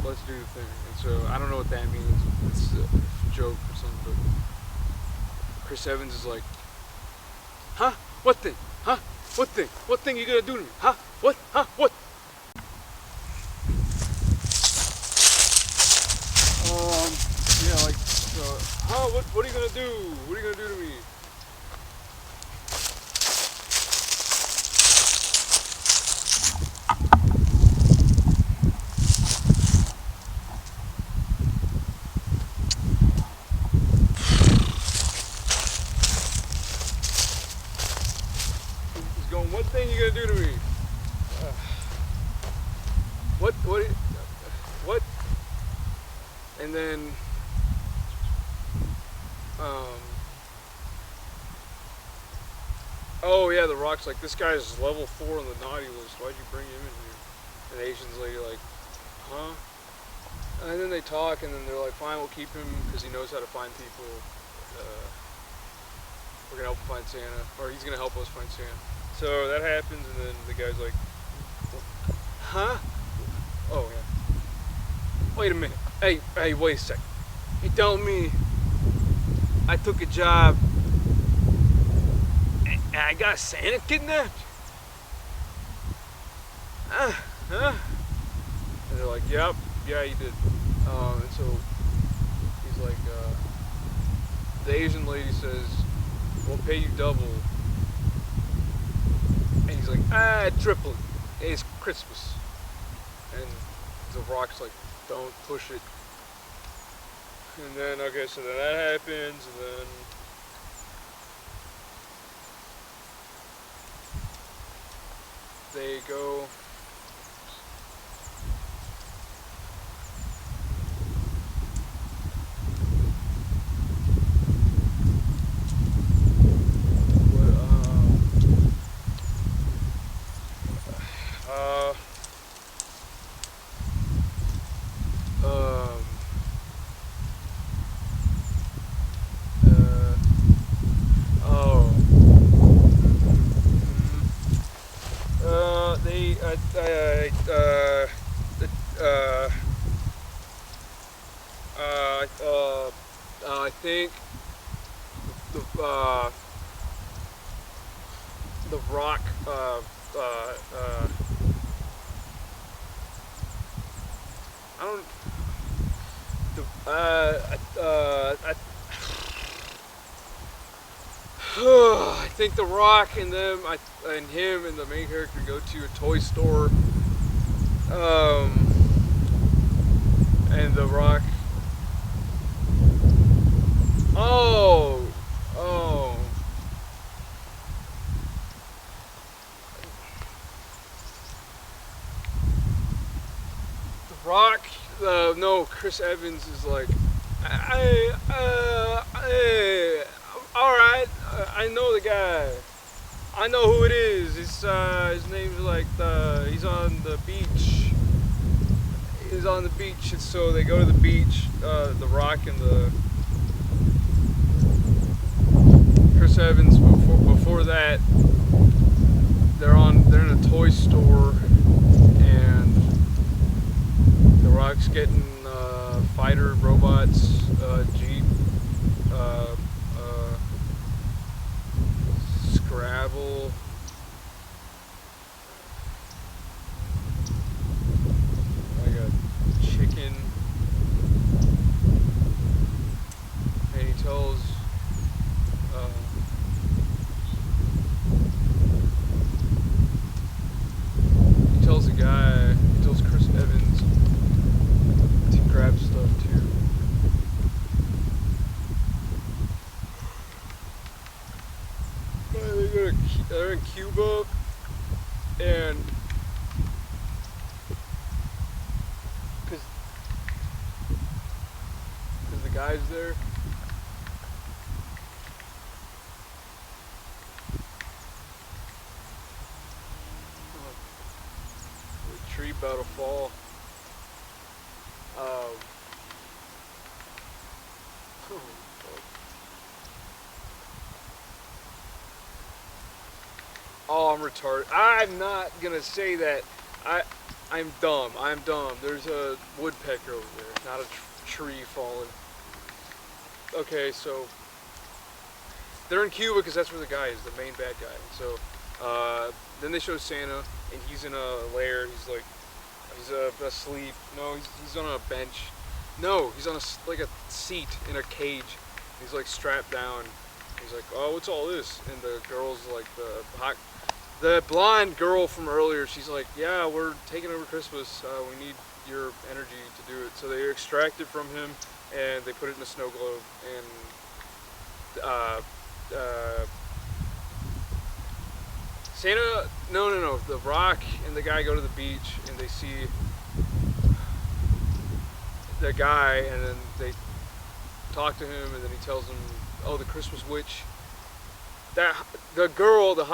let's do the thing. And so I don't know what that means. It's a joke or something, but Chris Evans is like, huh? What thing? Huh? What thing? What thing you gonna do to me? Huh? What? Huh? What? Yeah, like, huh? What are you gonna do? What are you gonna do to me? And then, oh yeah, the Rock's like, this guy's level 4 on the naughty list. Why'd you bring him in here? And the Asian's lady like, huh? And then they talk, and then they're like, fine, we'll keep him because he knows how to find people. We're gonna help him find Santa, or he's gonna help us find Santa. So that happens, and then the guy's like, huh? Oh yeah. Wait a minute. Hey, wait a sec. You telling me I took a job and I got Santa kidnapped? Huh? And they're like, yep, yeah, you did. And so he's like, the Asian lady says, we'll pay you double. And he's like, triple. It's Christmas. And the Rock's like, don't push it. And then, okay, so then that happens, and then they go. I think the Rock, I don't, I think the Rock and them, and him and the main character go to a toy store, and the Rock, oh, the Rock, no, Chris Evans is like, alright, I know the guy. I know who it is. It's, his name's like, he's on the beach. He's on the beach, and so they go to the beach, the Rock and the Chris Evans. Before that, they're in a toy store, and the Rock's getting fighter robots, Jeep, Scrabble, like a chicken, and he tells the guy, he tells Chris Evans to grab stuff too. They're in Cuba, and because the guy's there. The tree about to fall. Oh, I'm retarded. I'm not gonna say that. I'm dumb. There's a woodpecker over there, not a tree falling. Okay, so they're in Cuba because that's where the guy is, the main bad guy. So then they show Santa, and he's in a lair. He's asleep. No, he's on a bench. No, he's on like a seat in a cage. He's like strapped down. He's like, oh, what's all this? And the girl's like the blonde girl from earlier. She's like, yeah, we're taking over Christmas. We need your energy to do it. So they extract it from him, and they put it in a snow globe. And Santa, no. The Rock and the guy go to the beach, and they see the guy, and then they talk to him, and then he tells them, "Oh, the Christmas witch. That the girl, the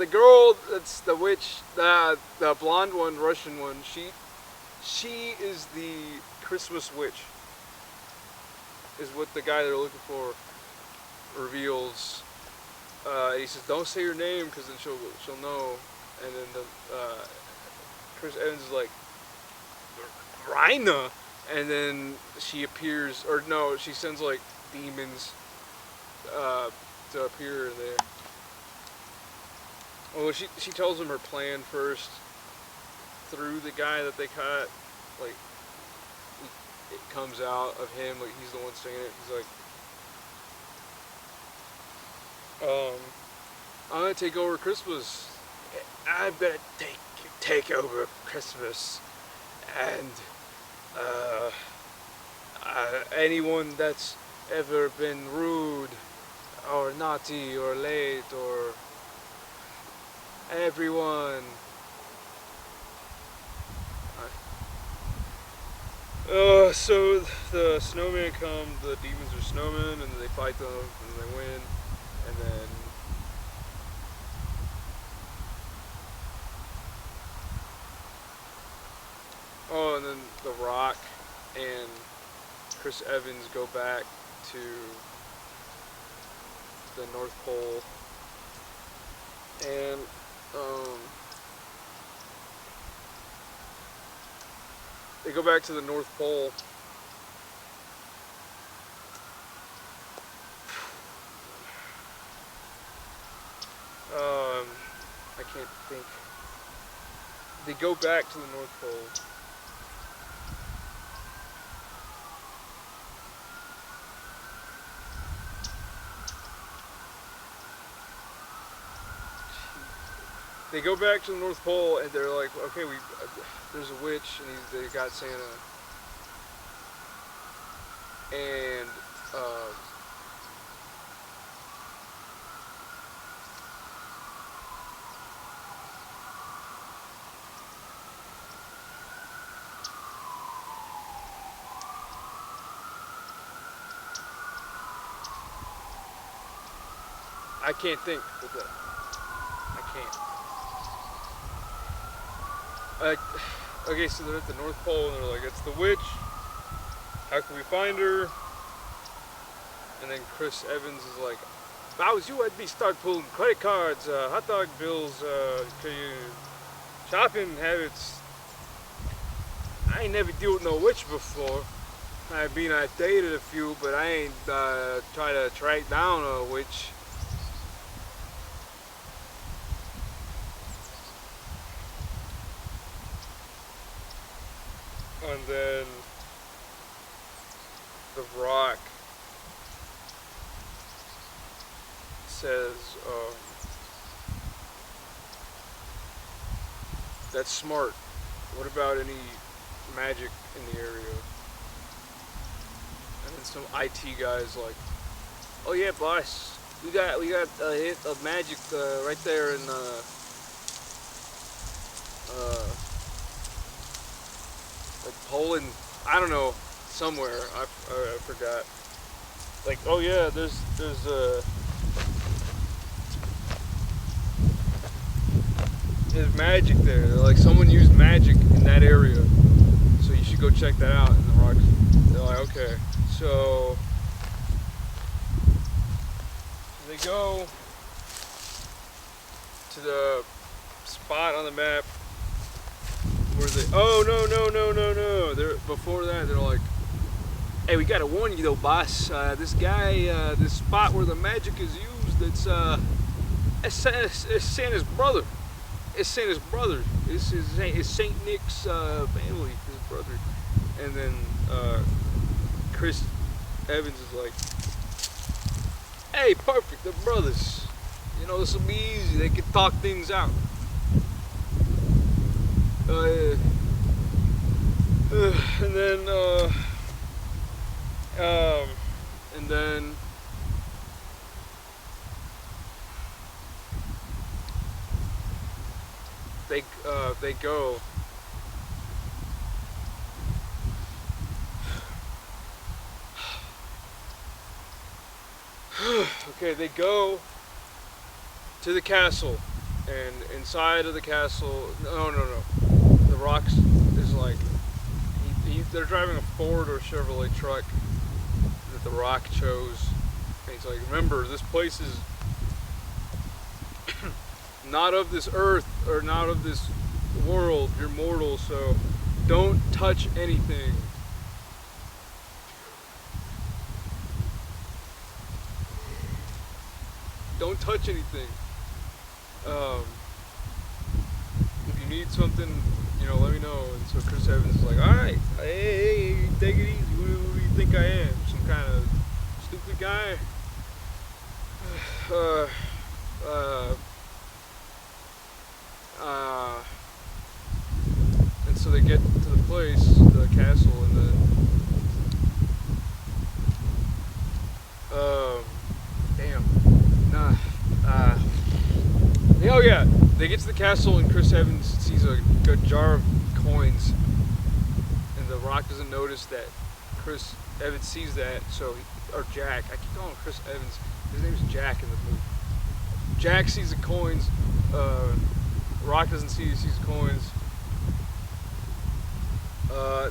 girl that's the witch, the blonde one, Russian one. She is the Christmas witch. Is what the guy they're looking for reveals." And he says, "Don't say your name, because then she'll know." And then Chris Evans is like, "Rhina," and then she appears, or no, she sends like demons to appear there. Well, she tells him her plan first through the guy that they caught. Like, it comes out of him, like he's the one saying it. He's like, "I'm gonna take over Christmas. I'm gonna take over Christmas, and anyone that's ever been rude or naughty or late or everyone." So the snowmen come, the demons are snowmen, and they fight them, and they win, and then and then The Rock and Chris Evans go back to the North Pole, and they go back to the North Pole. I can't think. They go back to the North Pole. They go back to the North Pole, and they're like, "Okay, there's a witch, and they got Santa." And I can't think with that. I can't. Okay, so they're at the North Pole, and they're like, "It's the witch. How can we find her?" And then Chris Evans is like, "If I was you, I'd be start pulling credit cards, hot dog bills, shopping habits. I ain't never dealt with no witch before. I mean, I dated a few, but I ain't try to track down a witch." And then The Rock says, "That's smart. What about any magic in the area?" And then some IT guy's like, "Oh yeah, boss. We got a hit of magic right there in like Poland. I don't know, somewhere. I forgot. Like, oh yeah, there's magic there. Like, someone used magic in that area, so you should go check that out." And The Rock's, they're like, "Okay." So they go to the spot on the map where they, oh no. Before that, they're like, "Hey, we gotta warn you though, boss. This guy, this spot where the magic is used, it's Santa's brother. It's Santa's brother. It's Saint Nick's family, his brother." And then Chris Evans is like, "Hey, perfect, they're brothers. You know, this will be easy. They can talk things out." And then they go. Okay, they go to the castle, and inside of the castle, no. The Rock's is like, they're driving a Ford or Chevrolet truck that the Rock chose. And he's like, remember, this place is not of this earth, or not of this world. You're mortal, so don't touch anything. Don't touch anything. If you need something, let me know. And so Chris Evans is like, alright, hey, take it easy. Who do you think I am? Some kind of stupid guy? And so they get to the place, the castle, and then oh yeah, they get to the castle and Chris Evans sees a jar of coins, and the Rock doesn't notice that Chris Evans sees that, or Jack, I keep calling him Chris Evans, his name is Jack in the movie. Jack sees the coins, Rock doesn't see, he sees the coins,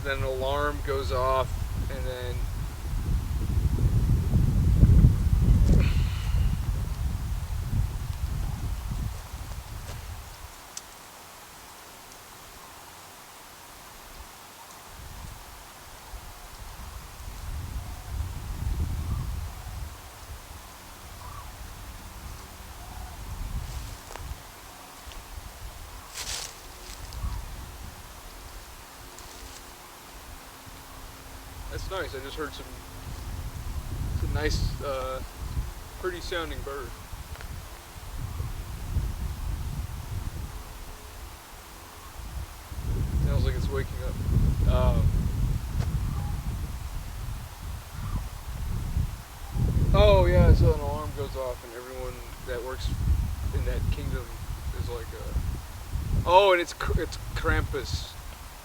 then an alarm goes off, and then that's nice. I just heard some nice, pretty sounding bird. Sounds like it's waking up. Oh yeah, so an alarm goes off and everyone that works in that kingdom is like, oh, and it's Krampus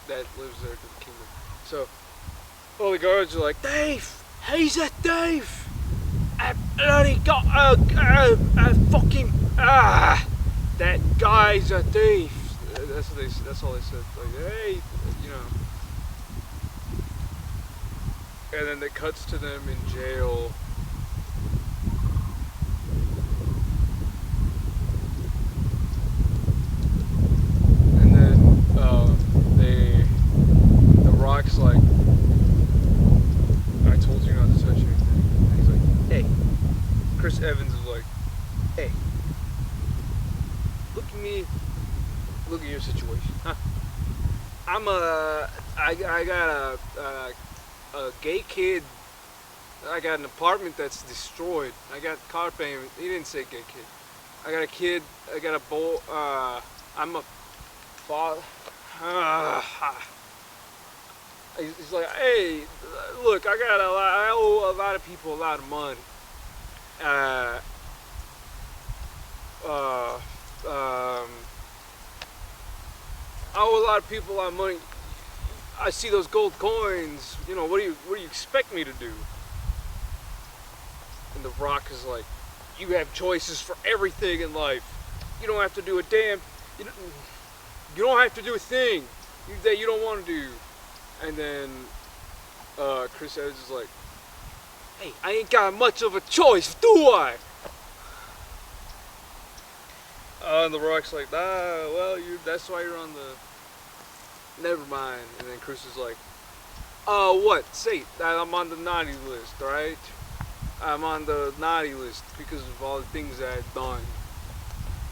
that lives there to the kingdom. So all the guards are like, Dave! He's a Dave! I bloody got a fucking that guy's a thief. That's all they said. Like, hey, And then it cuts to them in jail. And then the Rock's like, I told you not to touch anything. And he's like, hey. Chris Evans is like, hey. Look at me. Look at your situation. Huh? I got a gay kid. I got an apartment that's destroyed. I got car payment. He didn't say gay kid. I got a kid. I got a boy. I'm a father. He's like, hey, look, I owe a lot of people a lot of money. I owe a lot of people a lot of money. I see those gold coins. What do you expect me to do? And the Rock is like, you have choices for everything in life. You don't have to do a damn. You don't have to do a thing that you don't want to do. And then Chris Evans is like, hey, I ain't got much of a choice, do I? And the Rock's like, well, that's why you're on the... Never mind. And then Chris is like, what? Say, I'm on the naughty list, right? I'm on the naughty list because of all the things that I've done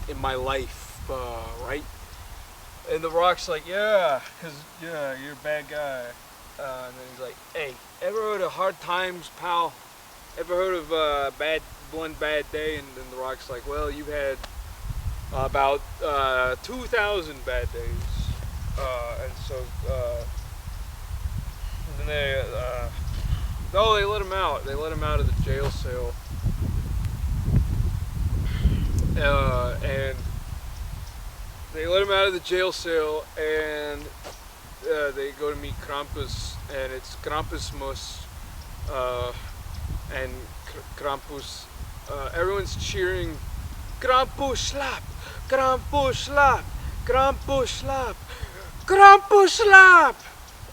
in my life, right? And the Rock's like, yeah, because, yeah, you're a bad guy. And then he's like, hey, ever heard of hard times, pal? Ever heard of one bad day? And then the Rock's like, well, you've had about 2,000 bad days. And so, then they let him out. They let him out of the jail cell. And they let him out of the jail cell, and they go to meet Krampus, and it's Krampusmus, and Krampus everyone's cheering, Krampus slap, Krampus slap, Krampus slap, Krampus slap.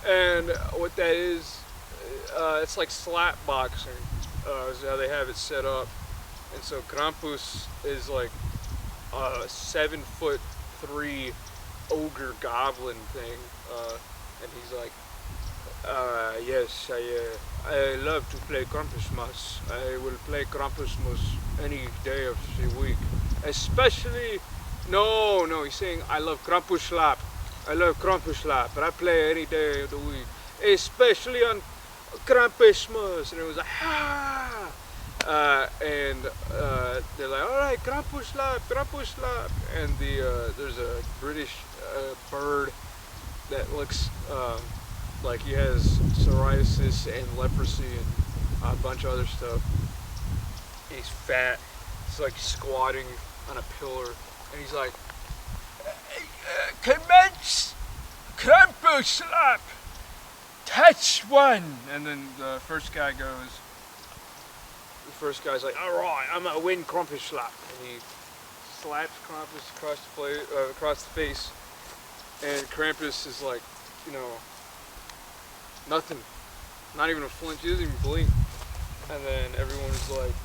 And what that is, it's like slap boxing. Is how they have it set up. And so Krampus is like a 7'3" ogre goblin thing, and he's like, yes, I love to play Krampusmas. I will play Krampusmas any day of the week. Especially, no, he's saying I love Krampuslap. I love Krampuslap, but I play any day of the week. Especially on Krampusmas. And it was like, ah! And they're like, all right, Krampuslap, Krampuslap. And there's a British bird that looks like he has psoriasis and leprosy and a bunch of other stuff. He's fat. He's like squatting on a pillar, and he's like, commence Krampusslap, touch one. And then the first guy's like, all right, I'm gonna win Krampusslap, and he slaps Krampus across the face, and Krampus is like, nothing, not even a flinch. He doesn't even blink. And then everyone is like,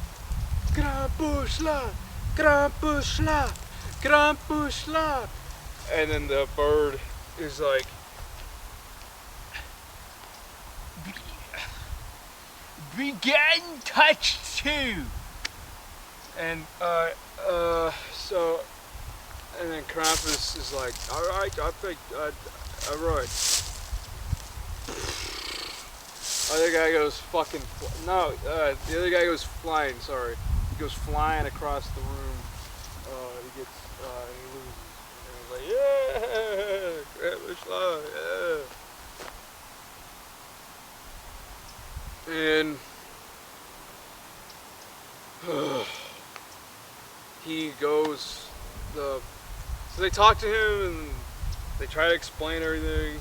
Krampusslap, Krampusslap, Krampusslap. And then the bird is like, begin touch 2. And so, and then Krampus is like, all right, I think, all right. Other guy goes fucking, no, the other guy goes flying, sorry. He goes flying across the room. He gets, and he loses. And he's like, yeah, Krampus fly, yeah. And he goes, so they talk to him and they try to explain everything.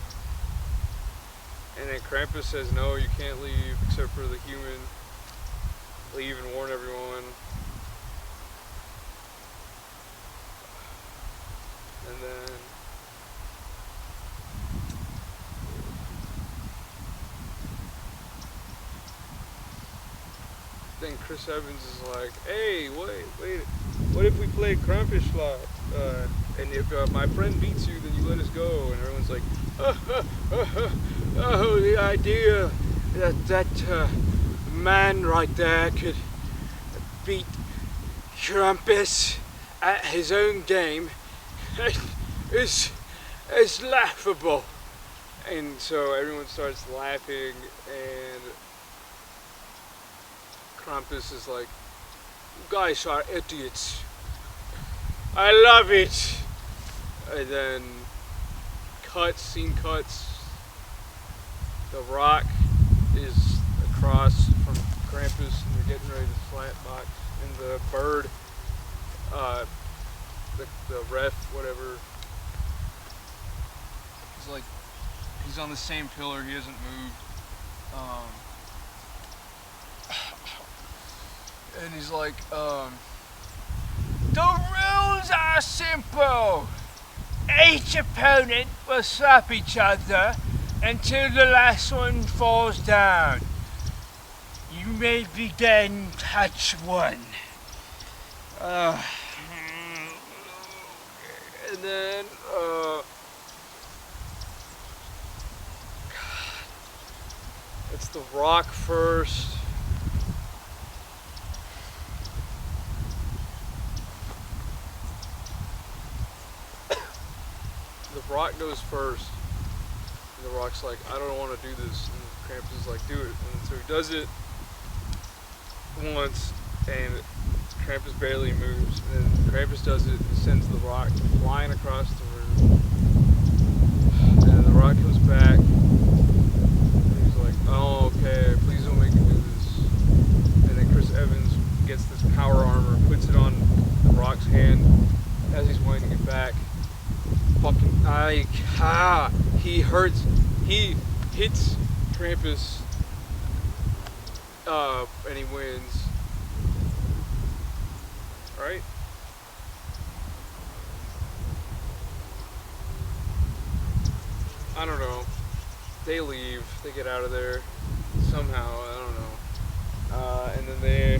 And then Krampus says, no, you can't leave except for the human. Leave and warn everyone. And then Chris Evans is like, hey, wait, what if we play Krampuslap? And if my friend beats you, then you let us go. And everyone's like, oh, the idea that man right there could beat Krampus at his own game is laughable. And so everyone starts laughing, and Krampus is like, you guys are idiots. I love it. And then scene cuts. The Rock is across from Krampus, and they're getting ready to slap box. And the bird, the ref, whatever, he's on the same pillar. He hasn't moved. And he's like, the rules are simple. Each opponent will slap each other until the last one falls down. You may begin touch 1. And then, it's the Rock first. The Rock goes first, and the Rock's like, I don't want to do this, and Krampus is like, do it. And so he does it once, and Krampus barely moves, and then Krampus does it and sends the Rock flying across the room, and then the Rock comes back, and he's like, oh, okay, please don't make me do this. And then Chris Evans gets this power armor, puts it on the Rock's hand as he's winding it back. Fucking, he hits Krampus, and he wins. right? I don't know. They leave. They get out of there somehow. I don't know. And then they.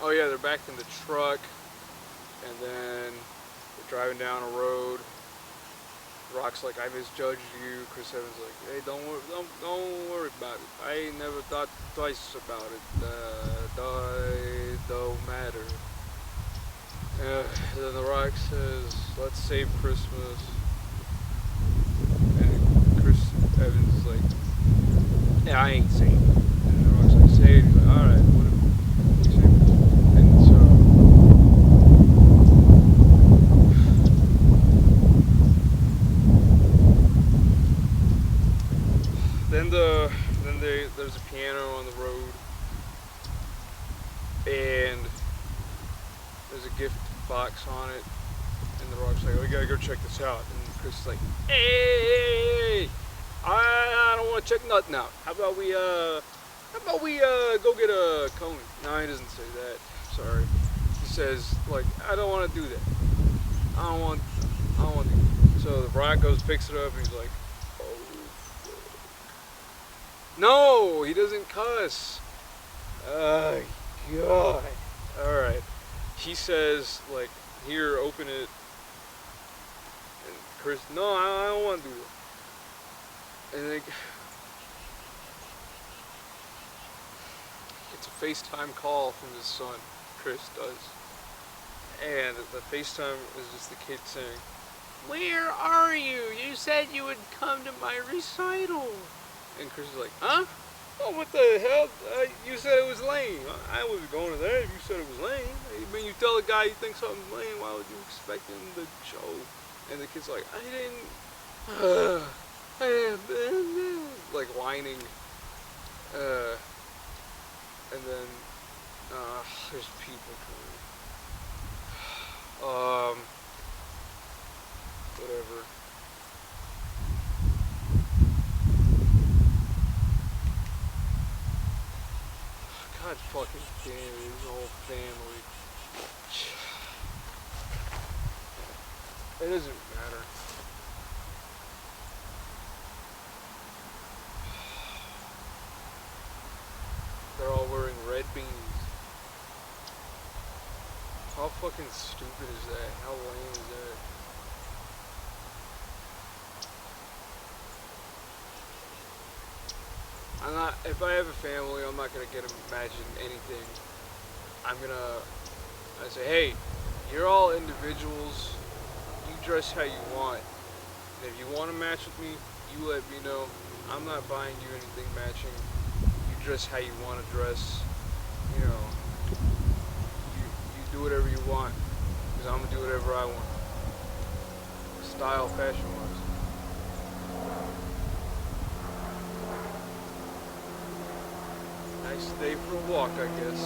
Oh yeah, they're back in the truck, and then they're driving down a road. Rock's like, I misjudged you. Chris Evans like, hey, don't worry about it. I ain't never thought twice about it. Don't matter. And then the Rock says, let's save Christmas. And Chris Evans is like, yeah, I ain't saving it. And the Rock's like, say it. He's like, all right, whatever. And so. There's a piano on the road, and there's a gift box on it, and the Rock's like, oh, we gotta go check this out. And Chris is like, hey, I don't want to check nothing out. How about we go get a cone? No, he doesn't say that. Sorry. He says, like, I don't want to do that. I don't want to do that. So the Rock goes, picks it up, and he's like, no, he doesn't cuss. God. Alright. He says, like, here, open it. And Chris, no, I don't want to do that. And they gets a FaceTime call from his son. Chris does. And the FaceTime is just the kid saying, where are you? You said you would come to my recital. And Chris is like, huh? Oh, what the hell? You said it was lame. I wasn't going to that if you said it was lame. When you tell a guy you think something's lame, why would you expect him to show? And the kid's like, I didn't, like whining. And then, there's people coming. Whatever. God fucking damn it, his whole family. It doesn't matter. They're all wearing red beanies. How fucking stupid is that? How lame is that? If I have a family, I'm not gonna get them imagine anything. I say, hey, you're all individuals. You dress how you want. And if you want to match with me, you let me know. I'm not buying you anything matching. You dress how you want to dress. You know, you do whatever you want. Because I'm gonna do whatever I want. Style, fashion-wise. Nice day for a walk, I guess.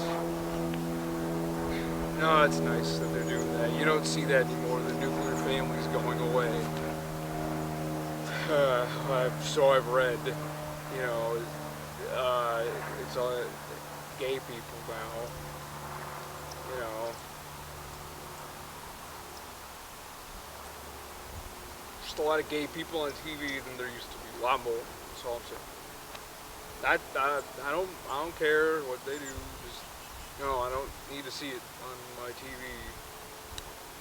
No, it's nice that they're doing that. You don't see that anymore. The nuclear family's going away. So I've read. You know, it's all gay people now. You know. Just a lot of gay people on TV than there used to be. A lot more. That's all I'm saying. I don't care what they do. Just, you know, I don't need to see it on my TV.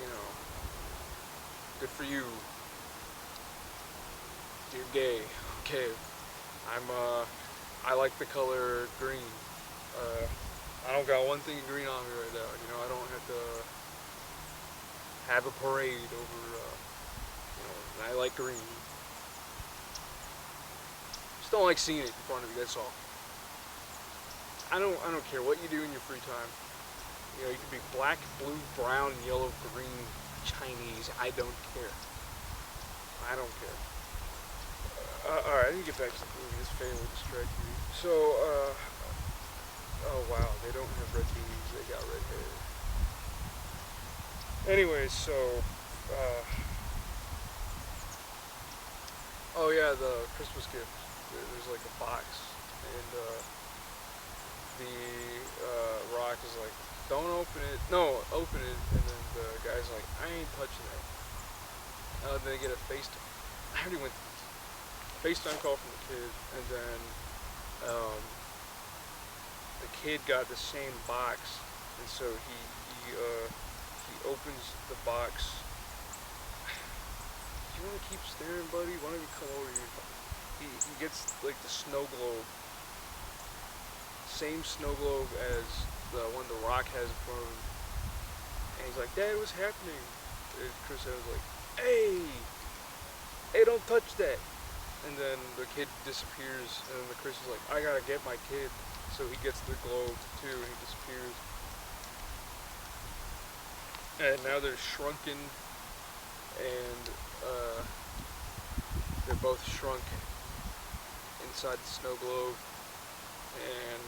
You know, good for you. You're gay. Okay. I like the color green. I don't got one thing of green on me right now. You know, I don't have to have a parade over. You know, I like green. Don't like seeing it in front of you, that's all. I don't care what you do in your free time. You know, you can be black, blue, brown, yellow, green, Chinese. I don't care. I don't care. Alright, I need to get back to the movie. This family distracted me. So, oh wow, they don't have red beanies, they got red hair. Anyways, so, Oh yeah, the Christmas gift. There's like a box, and the Rock is like, "Don't open it." No, open it. And then the guy's like, "I ain't touching that." They get a FaceTime. I already went through this. FaceTime call from the kid, and then um, the kid got the same box, and so he opens the box. Do you want to keep staring, buddy? Why don't you come over here? He gets like the snow globe, same snow globe as the one the Rock has in front of him, and he's like, "Dad, what's happening?" And Chris was like, "Hey, hey, don't touch that." And then the kid disappears, and then the Chris is like, "I gotta get my kid." So he gets the globe too, and he disappears. And now they're shrunken, and they're both shrunk inside the snow globe, and